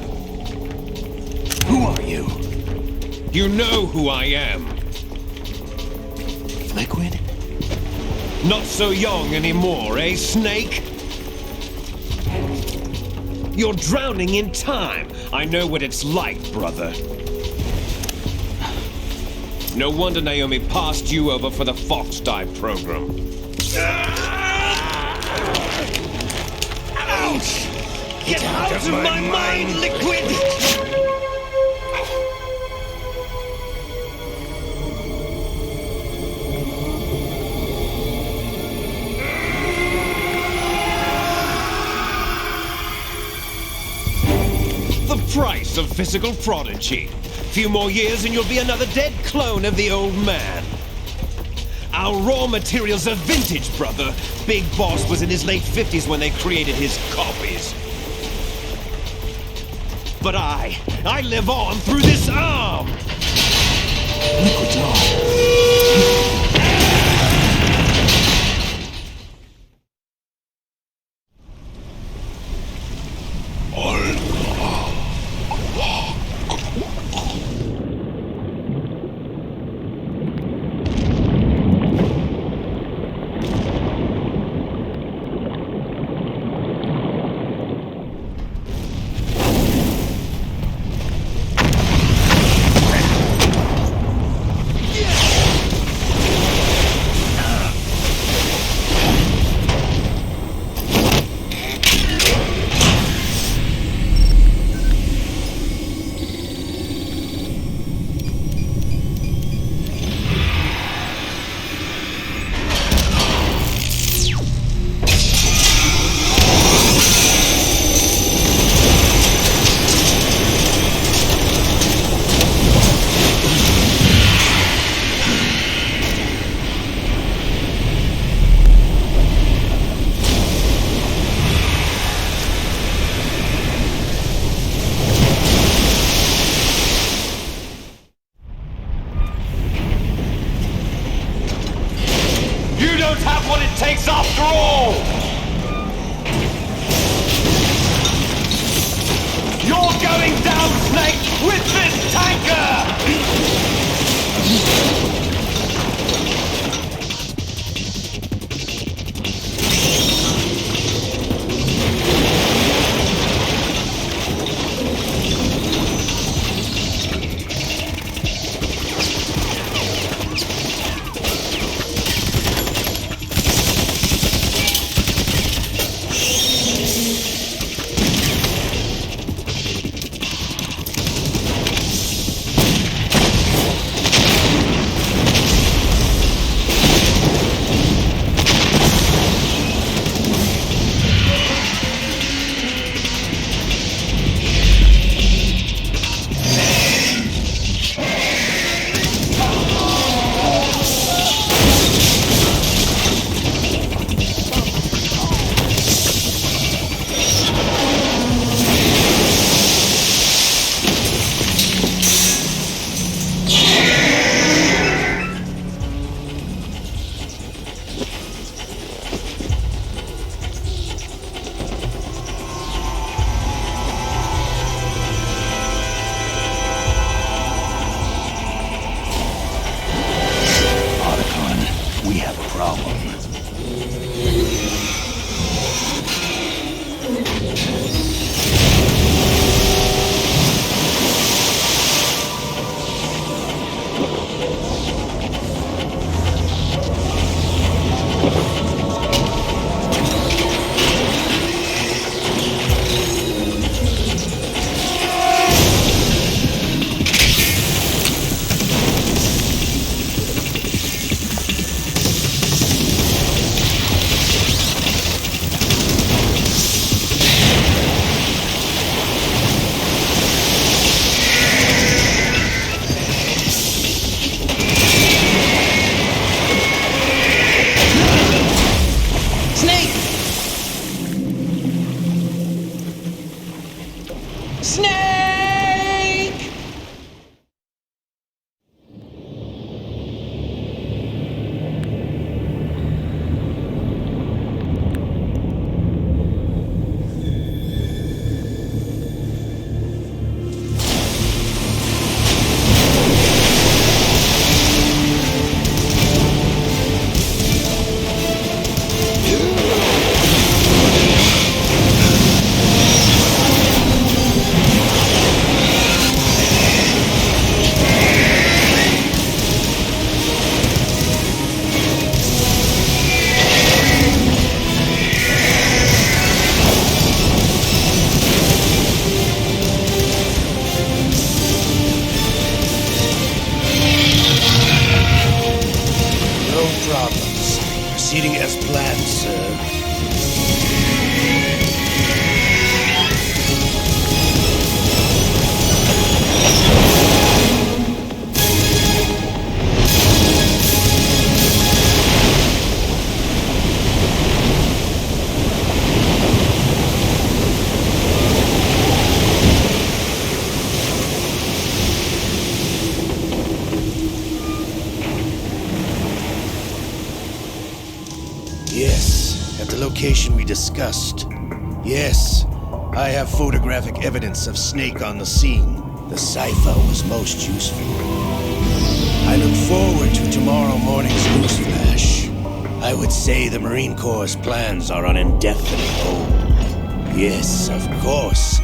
Speaker 6: Who are you?
Speaker 3: You know who I am.
Speaker 6: Liquid?
Speaker 3: Not so young anymore, eh, Snake? You're drowning in time. I know what it's like, brother. No wonder Naomi passed you over for the Fox Dive program. Ouch! Get out of my mind, Liquid! The price of physical prodigy. Few more years and you'll be another dead clone of the old man. Our raw materials are vintage, brother. Big Boss was in his late 50s when they created his copies. But I live on through this arm!
Speaker 1: Liquid's on.
Speaker 3: Takes after all! You're going down, Snake, with this tanker!
Speaker 7: location we discussed. Yes, I have photographic evidence of Snake on the scene. The cipher was most useful. I look forward to tomorrow morning's news flash. I would say the Marine Corps' plans are on indefinite hold. Yes, of course,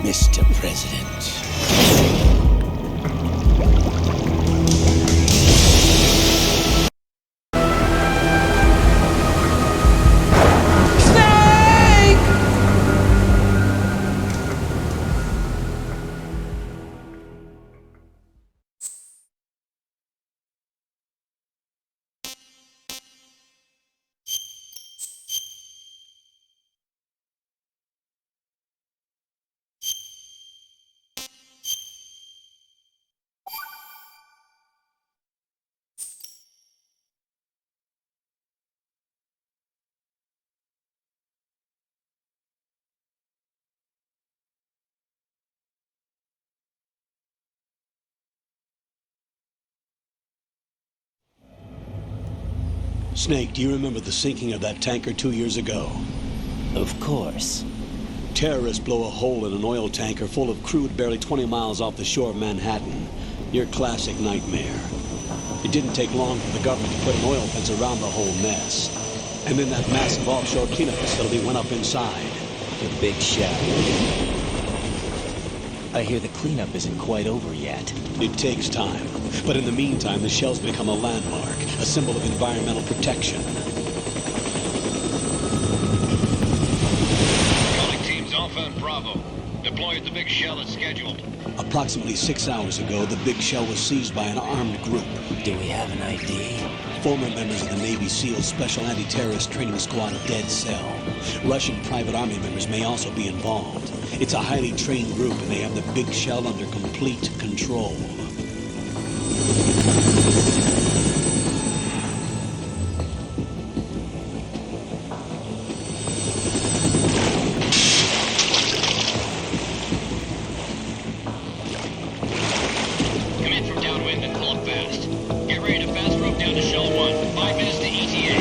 Speaker 7: Mr. President.
Speaker 6: Snake, do you remember the sinking of that tanker 2 years ago?
Speaker 10: Of course.
Speaker 6: Terrorists blow a hole in an oil tanker full of crude barely 20 miles off the shore of Manhattan. Your classic nightmare. It didn't take long for the government to put an oil fence around the whole mess. And then that massive offshore cleanup facility went up inside.
Speaker 10: The Big Shell. I hear the cleanup isn't quite over yet.
Speaker 6: It takes time. But in the meantime, the shell's become a landmark, a symbol of environmental protection.
Speaker 11: Calling teams Alpha and Bravo. Deploy at the Big Shell as scheduled.
Speaker 6: Approximately 6 hours ago, the Big Shell was seized by an armed group.
Speaker 10: Do we have an ID?
Speaker 6: Former members of the Navy SEAL Special Anti-Terrorist Training Squad Dead Cell. Russian private army members may also be involved. It's a highly trained group, and they have the Big Shell under complete control.
Speaker 11: Come in from downwind and pull up fast. Get ready to fast rope down to Shell 1. 5 minutes to ETA.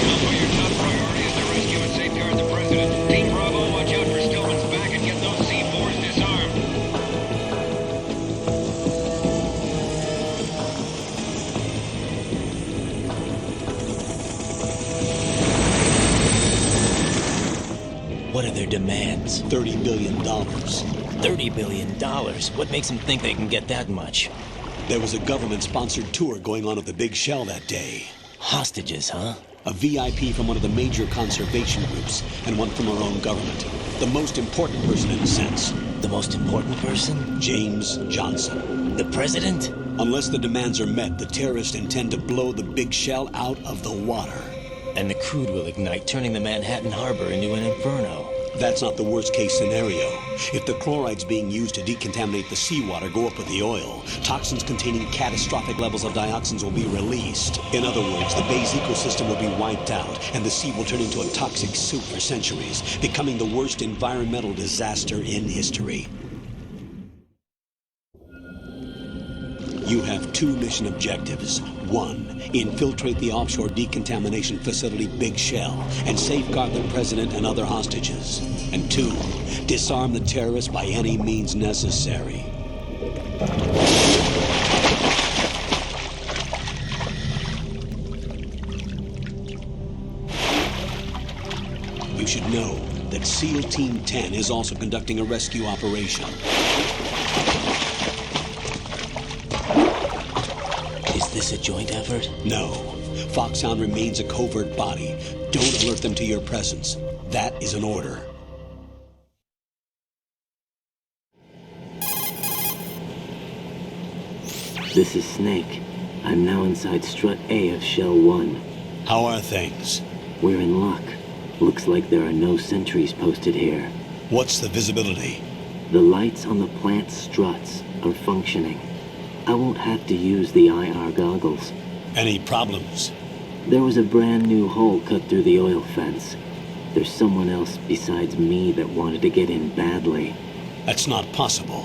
Speaker 11: Alpha, your top priority is to rescue and safeguard the President. Team Bravo, watch out for Stillman's back and get those C4s disarmed.
Speaker 10: What are their demands?
Speaker 6: $30 billion.
Speaker 10: $30 billion? What makes them think they can get that much?
Speaker 6: There was a government-sponsored tour going on at the Big Shell that day.
Speaker 10: Hostages, huh?
Speaker 6: A VIP from one of the major conservation groups, and one from our own government. The most important person in a sense.
Speaker 10: The most important person?
Speaker 6: James Johnson.
Speaker 10: The President?
Speaker 6: Unless the demands are met, the terrorists intend to blow the Big Shell out of the water.
Speaker 10: And the crude will ignite, turning the Manhattan Harbor into an inferno.
Speaker 6: That's not the worst-case scenario. If the chlorides being used to decontaminate the seawater go up with the oil, toxins containing catastrophic levels of dioxins will be released. In other words, the bay's ecosystem will be wiped out, and the sea will turn into a toxic soup for centuries, becoming the worst environmental disaster in history. You have 2 mission objectives. 1, infiltrate the offshore decontamination facility Big Shell and safeguard the President and other hostages. And 2, disarm the terrorists by any means necessary. You should know that SEAL Team 10 is also conducting a rescue operation.
Speaker 10: Is this a joint effort?
Speaker 6: No. Foxhound remains a covert body. Don't alert them to your presence. That is an order.
Speaker 12: This is Snake. I'm now inside Strut A of Shell 1.
Speaker 6: How are things?
Speaker 12: We're in luck. Looks like there are no sentries posted here.
Speaker 6: What's the visibility?
Speaker 12: The lights on the plant struts are functioning. I won't have to use the IR goggles.
Speaker 6: Any problems?
Speaker 12: There was a brand new hole cut through the oil fence. There's someone else besides me that wanted to get in badly.
Speaker 6: That's not possible.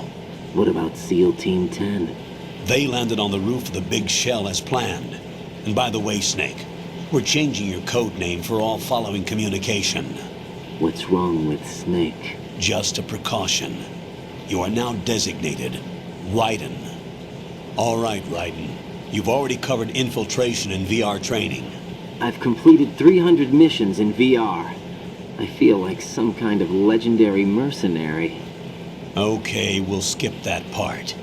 Speaker 12: What about SEAL Team 10?
Speaker 6: They landed on the roof of the Big Shell as planned. And by the way, Snake, We're changing your code name for all following communication.
Speaker 12: What's wrong with Snake?
Speaker 6: Just a precaution. You are now designated Raiden. All right, Raiden. You've already covered infiltration and VR training.
Speaker 12: I've completed 300 missions in VR. I feel like some kind of legendary mercenary.
Speaker 6: Okay, we'll skip that part.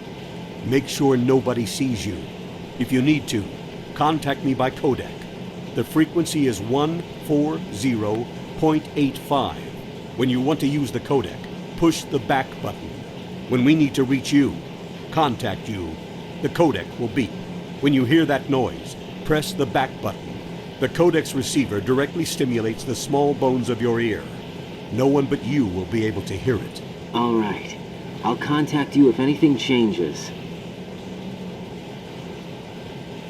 Speaker 13: Make sure nobody sees you. If you need to, contact me by codec. The frequency is 140.85. When you want to use the codec, push the back button. When we need to reach you, contact you, the codec will beep. When you hear that noise, press the back button. The codec's receiver directly stimulates the small bones of your ear. No one but you will be able to hear it.
Speaker 12: All right. I'll contact you if anything changes.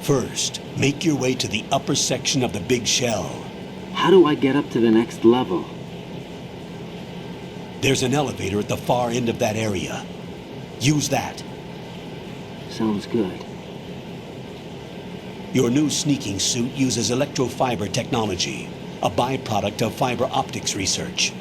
Speaker 6: First, make your way to the upper section of the big shell.
Speaker 12: How do I get up to the next level?
Speaker 6: There's an elevator at the far end of that area. Use that.
Speaker 12: Sounds good.
Speaker 6: Your new sneaking suit uses electrofiber technology, a byproduct of fiber optics research.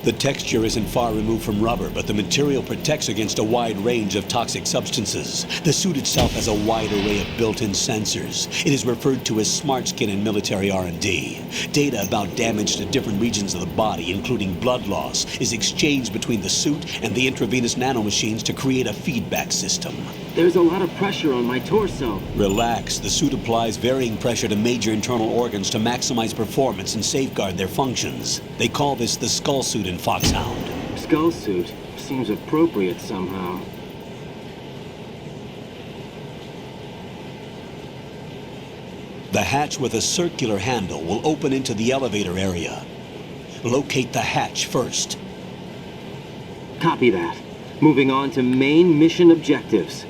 Speaker 6: The texture isn't far removed from rubber, but the material protects against a wide range of toxic substances. The suit itself has a wide array of built-in sensors. It is referred to as Smart Skin in military R&D. Data about damage to different regions of the body, including blood loss, is exchanged between the suit and the intravenous nanomachines to create a feedback system.
Speaker 12: There's a lot of pressure on my torso.
Speaker 6: Relax. The suit applies varying pressure to major internal organs to maximize performance and safeguard their functions. They call this the skull suit in Foxhound.
Speaker 12: Skull suit seems appropriate somehow.
Speaker 6: The hatch with a circular handle will open into the elevator area. Locate the hatch first.
Speaker 12: Copy that. Moving on to main mission objectives.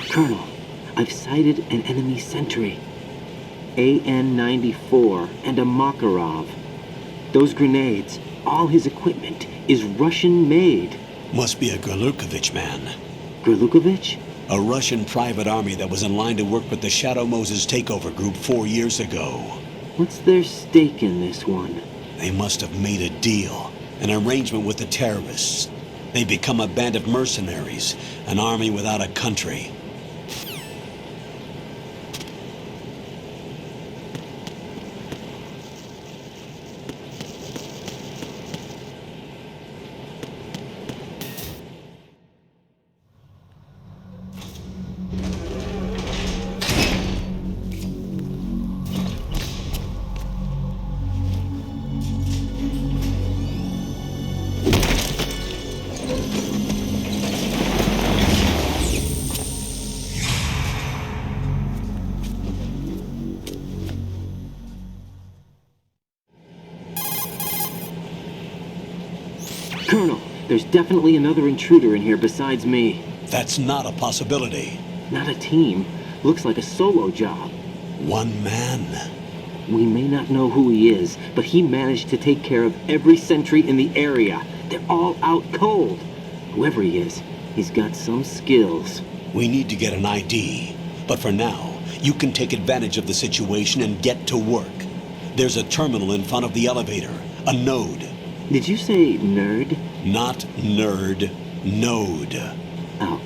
Speaker 12: Colonel, I've sighted an enemy sentry. AN-94 and a Makarov. Those grenades, all his equipment, is Russian-made.
Speaker 6: Must be a Gorlukovich man.
Speaker 12: Gorlukovich?
Speaker 6: A Russian private army that was in line to work with the Shadow Moses takeover group 4 years ago.
Speaker 12: What's their stake in this one?
Speaker 6: They must have made a deal, an arrangement with the terrorists. They become a band of mercenaries, an army without a country.
Speaker 12: Colonel, there's definitely another intruder in here besides me.
Speaker 6: That's not a possibility.
Speaker 12: Not a team. Looks like a solo job.
Speaker 6: One man.
Speaker 12: We may not know who he is, but he managed to take care of every sentry in the area. They're all out cold. Whoever he is, he's got some skills.
Speaker 6: We need to get an ID. But for now, you can take advantage of the situation and get to work. There's a terminal in front of the elevator. A node.
Speaker 12: Did you say nerd?
Speaker 6: Not nerd. Node.
Speaker 12: Oh.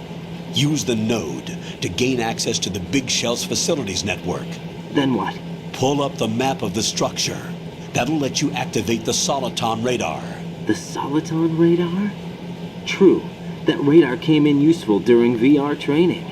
Speaker 6: Use the node to gain access to the Big Shell's facilities network.
Speaker 12: Then what?
Speaker 6: Pull up the map of the structure. That'll let you activate the Soliton radar.
Speaker 12: The Soliton radar? True. That radar came in useful during VR training.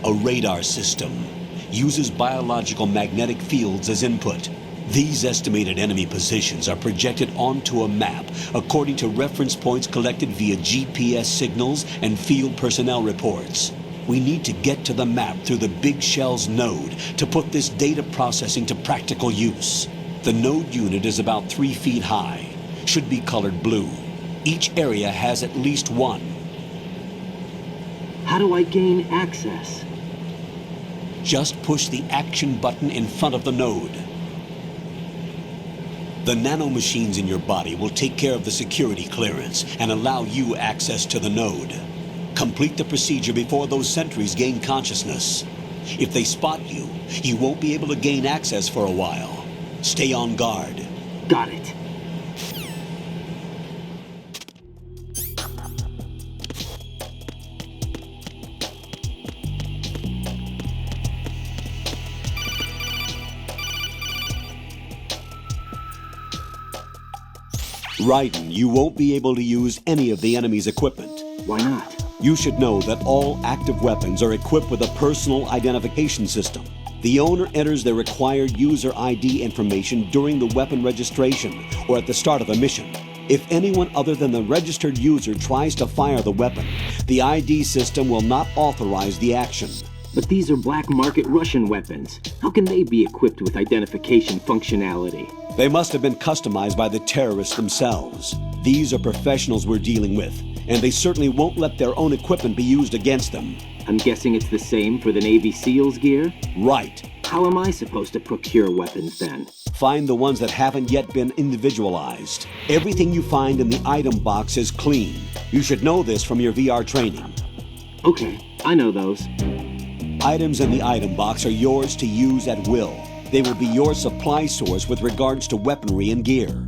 Speaker 6: A radar system uses biological magnetic fields as input. These estimated enemy positions are projected onto a map according to reference points collected via GPS signals and field personnel reports. We need to get to the map through the Big Shell's node to put this data processing to practical use. The node unit is about 3 feet high, should be colored blue. Each area has at least one.
Speaker 12: How do I gain access?
Speaker 6: Just push the action button in front of the node. The nanomachines in your body will take care of the security clearance and allow you access to the node. Complete the procedure before those sentries gain consciousness. If they spot you, you won't be able to gain access for a while. Stay on guard.
Speaker 12: Got it.
Speaker 6: Raiden, you won't be able to use any of the enemy's equipment.
Speaker 12: Why not?
Speaker 6: You should know that all active weapons are equipped with a personal identification system. The owner enters their required user ID information during the weapon registration or at the start of a mission. If anyone other than the registered user tries to fire the weapon, the ID system will not authorize the action.
Speaker 12: But these are black market Russian weapons. How can they be equipped with identification functionality?
Speaker 6: They must have been customized by the terrorists themselves. These are professionals we're dealing with, and they certainly won't let their own equipment be used against them.
Speaker 12: I'm guessing it's the same for the Navy SEALs gear?
Speaker 6: Right.
Speaker 12: How am I supposed to procure weapons then?
Speaker 6: Find the ones that haven't yet been individualized. Everything you find in the item box is clean. You should know this from your VR training.
Speaker 12: Okay, I know those.
Speaker 6: Items in the item box are yours to use at will. They will be your supply source with regards to weaponry and gear.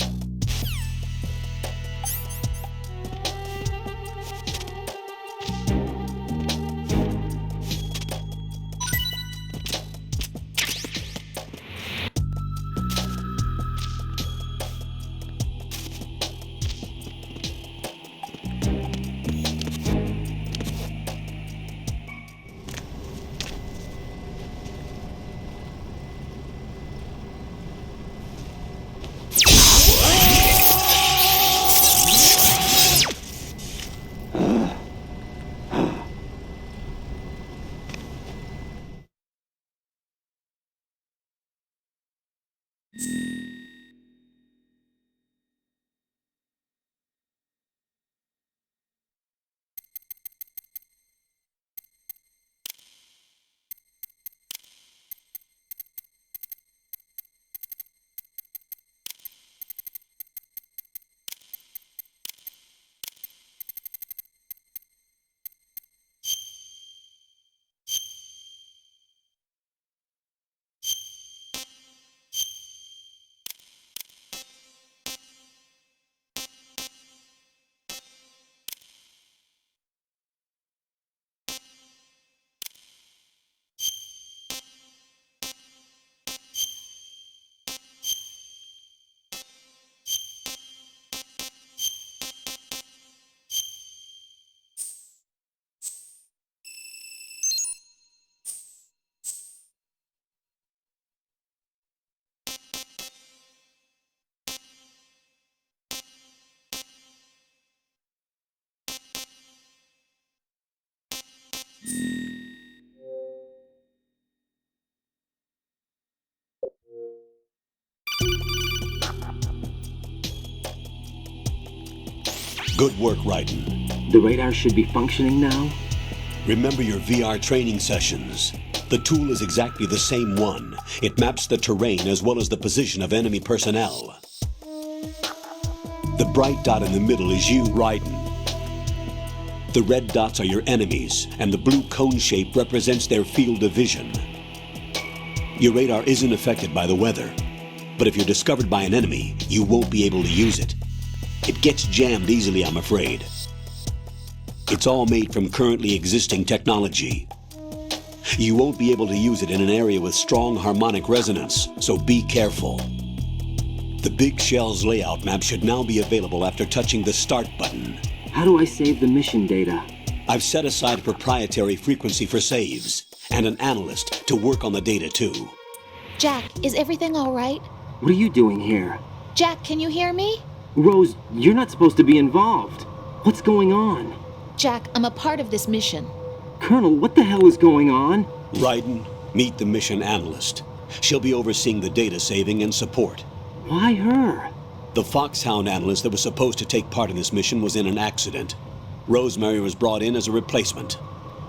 Speaker 6: Good work, Raiden.
Speaker 12: The radar should be functioning now?
Speaker 6: Remember your VR training sessions. The tool is exactly the same one. It maps the terrain as well as the position of enemy personnel. The bright dot in the middle is you, Raiden. The red dots are your enemies, and the blue cone shape represents their field of vision. Your radar isn't affected by the weather, but if you're discovered by an enemy, you won't be able to use it. It gets jammed easily, I'm afraid. It's all made from currently existing technology. You won't be able to use it in an area with strong harmonic resonance, so be careful. The Big Shell's layout map should now be available after touching the Start button.
Speaker 12: How do I save the mission data?
Speaker 6: I've set aside a proprietary frequency for saves, and an analyst to work on the data too.
Speaker 14: Jack, is everything all right?
Speaker 12: What are you doing here?
Speaker 14: Jack, can you hear me?
Speaker 12: Rose, you're not supposed to be involved. What's going on?
Speaker 14: Jack, I'm a part of this mission.
Speaker 12: Colonel, what the hell is going on?
Speaker 6: Raiden, meet the mission analyst. She'll be overseeing the data saving and support.
Speaker 12: Why her?
Speaker 6: The Foxhound analyst that was supposed to take part in this mission was in an accident. Rosemary was brought in as a replacement.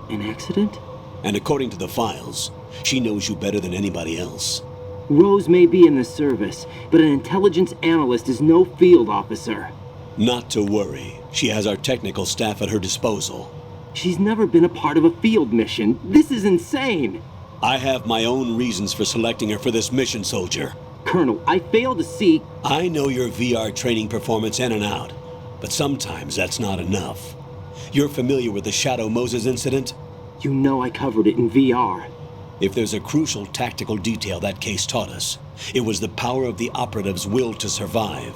Speaker 12: An accident?
Speaker 6: And according to the files, she knows you better than anybody else.
Speaker 12: Rose may be in the service, but an intelligence analyst is no field officer.
Speaker 6: Not to worry. She has our technical staff at her disposal.
Speaker 12: She's never been a part of a field mission. This is insane!
Speaker 6: I have my own reasons for selecting her for this mission, soldier.
Speaker 12: Colonel, I fail to see...
Speaker 6: I know your VR training performance in and out, but sometimes that's not enough. You're familiar with the Shadow Moses incident?
Speaker 12: You know I covered it in VR.
Speaker 6: If there's a crucial tactical detail that case taught us, it was the power of the operative's will to survive.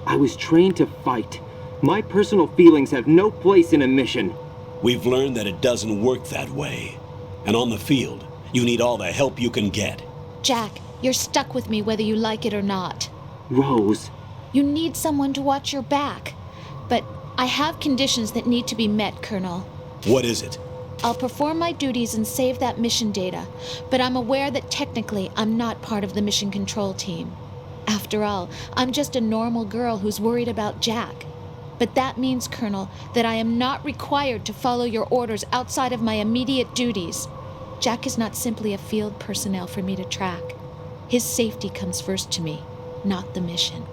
Speaker 12: I was trained to fight. My personal feelings have no place in a mission.
Speaker 6: We've learned that it doesn't work that way. And on the field, you need all the help you can get.
Speaker 14: Jack, you're stuck with me whether you like it or not.
Speaker 12: Rose.
Speaker 14: You need someone to watch your back. But I have conditions that need to be met, Colonel.
Speaker 6: What is it?
Speaker 14: I'll perform my duties and save that mission data, but I'm aware that technically I'm not part of the mission control team. After all, I'm just a normal girl who's worried about Jack. But that means, Colonel, that I am not required to follow your orders outside of my immediate duties. Jack is not simply a field personnel for me to track. His safety comes first to me, not the mission.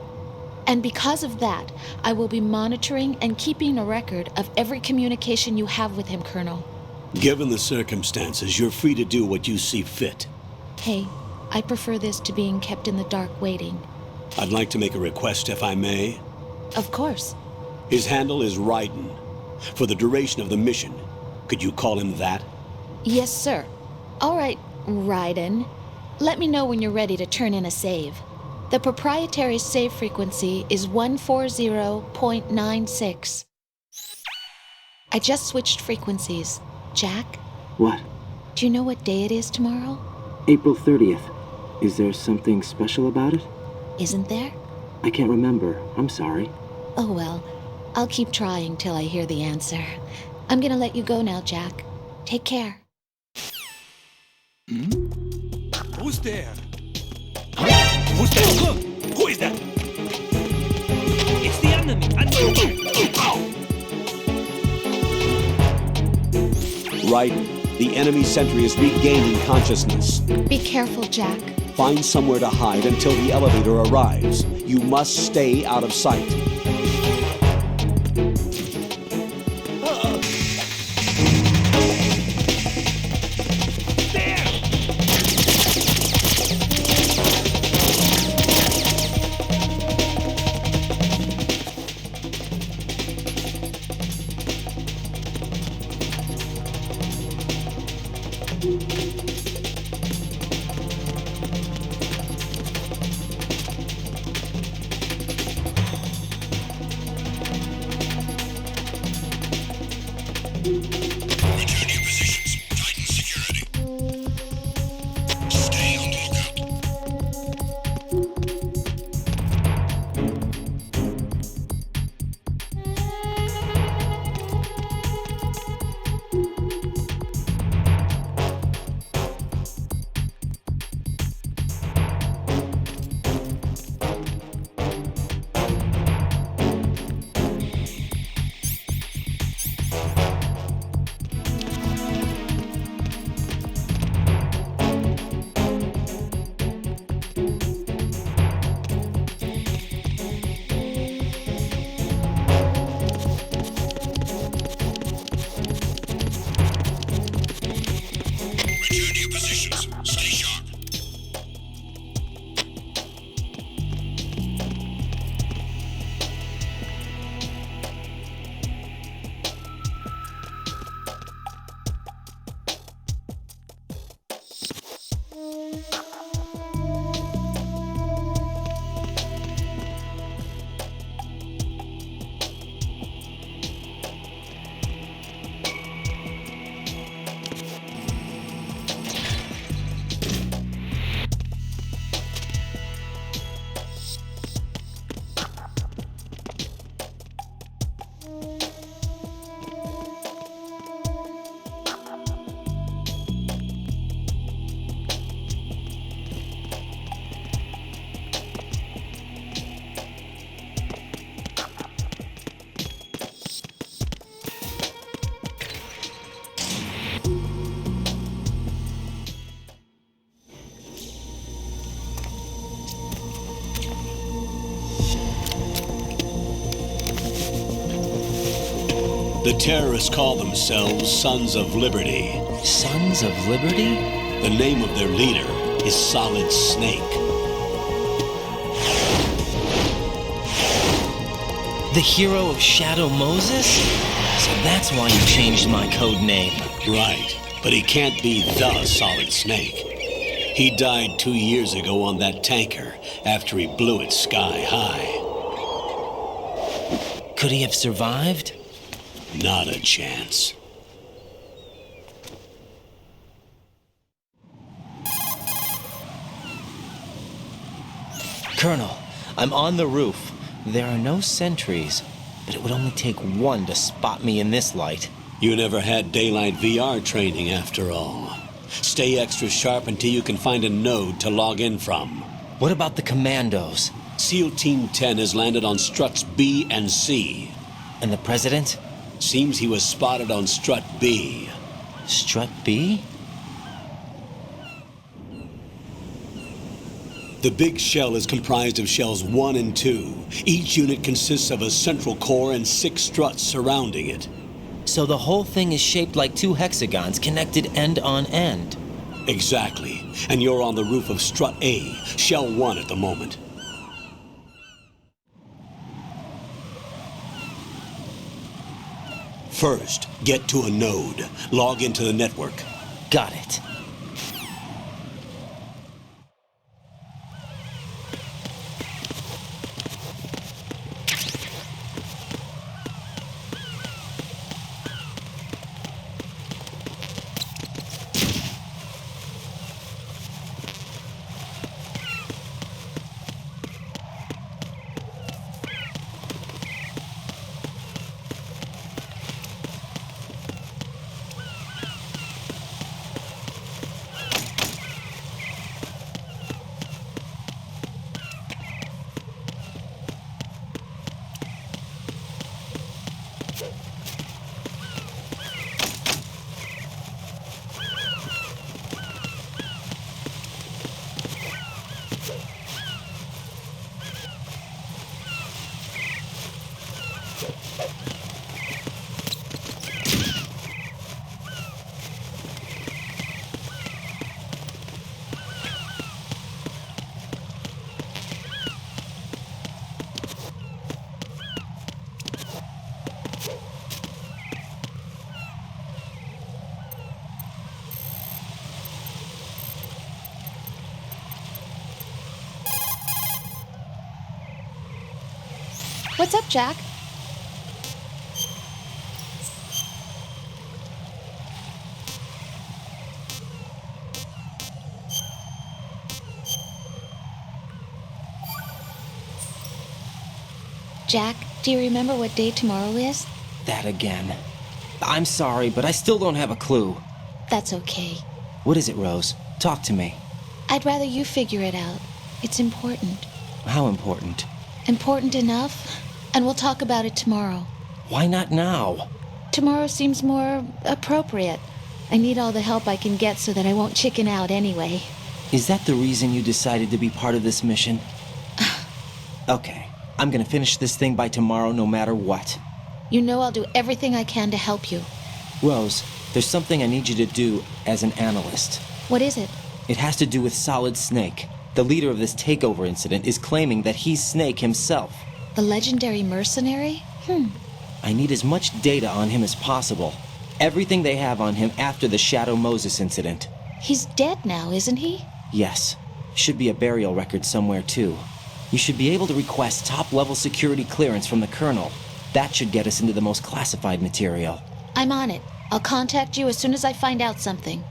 Speaker 14: And because of that, I will be monitoring and keeping a record of every communication you have with him, Colonel.
Speaker 6: Given the circumstances, you're free to do what you see fit.
Speaker 14: Hey, I prefer this to being kept in the dark waiting.
Speaker 6: I'd like to make a request, if I may.
Speaker 14: Of course.
Speaker 6: His handle is Raiden. For the duration of the mission, could you call him that?
Speaker 14: Yes, sir. All right, Raiden. Let me know when you're ready to turn in a save. The proprietary save frequency is 140.96. I just switched frequencies. Jack?
Speaker 12: What?
Speaker 14: Do you know what day it is tomorrow?
Speaker 12: April 30th. Is there something special about it?
Speaker 14: Isn't there?
Speaker 12: I can't remember. I'm sorry.
Speaker 14: Oh well. I'll keep trying till I hear the answer. I'm gonna let you go now, Jack. Take care.
Speaker 3: Who's there? Who's there? Look! Who is that? It's the enemy!
Speaker 6: Raiden, the enemy sentry is regaining consciousness.
Speaker 14: Be careful, Jack.
Speaker 6: Find somewhere to hide until the elevator arrives. You must stay out of sight. The terrorists call themselves Sons of Liberty.
Speaker 10: Sons of Liberty?
Speaker 6: The name of their leader is Solid Snake.
Speaker 10: The hero of Shadow Moses? So that's why you changed my code name.
Speaker 6: Right, but he can't be the Solid Snake. He died 2 years ago on that tanker after he blew it sky high.
Speaker 10: Could he have survived?
Speaker 6: Not a chance.
Speaker 10: Colonel, I'm on the roof. There are no sentries, but it would only take one to spot me in this light.
Speaker 6: You never had daylight VR training after all. Stay extra sharp until you can find a node to log in from.
Speaker 10: What about the commandos?
Speaker 6: SEAL Team 10 has landed on struts B and C.
Speaker 10: And the President?
Speaker 6: Seems he was spotted on strut B.
Speaker 10: Strut B?
Speaker 6: The big shell is comprised of shells 1 and 2. Each unit consists of a central core and 6 struts surrounding it.
Speaker 10: So the whole thing is shaped like 2 hexagons connected end on end.
Speaker 6: Exactly. And you're on the roof of strut A, shell 1 at the moment. First, get to a node. Log into the network.
Speaker 10: Got it.
Speaker 14: What's up, Jack? Jack, do you remember what day tomorrow is?
Speaker 10: That again. I'm sorry, but I still don't have a clue.
Speaker 14: That's okay.
Speaker 10: What is it, Rose? Talk to me.
Speaker 14: I'd rather you figure it out. It's important.
Speaker 10: How important?
Speaker 14: Important enough, and we'll talk about it tomorrow.
Speaker 10: Why not now?
Speaker 14: Tomorrow seems more appropriate. I need all the help I can get so that I won't chicken out anyway.
Speaker 10: Is that the reason you decided to be part of this mission? Okay, I'm gonna finish this thing by tomorrow no matter what.
Speaker 14: You know I'll do everything I can to help you.
Speaker 10: Rose, there's something I need you to do as an analyst.
Speaker 14: What is it?
Speaker 10: It has to do with Solid Snake. The leader of this takeover incident is claiming that he's Snake himself.
Speaker 14: The legendary mercenary?
Speaker 10: I need as much data on him as possible. Everything they have on him after the Shadow Moses incident.
Speaker 14: He's dead now, isn't he?
Speaker 10: Yes. Should be a burial record somewhere, too. You should be able to request top-level security clearance from the Colonel. That should get us into the most classified material.
Speaker 14: I'm on it. I'll contact you as soon as I find out something.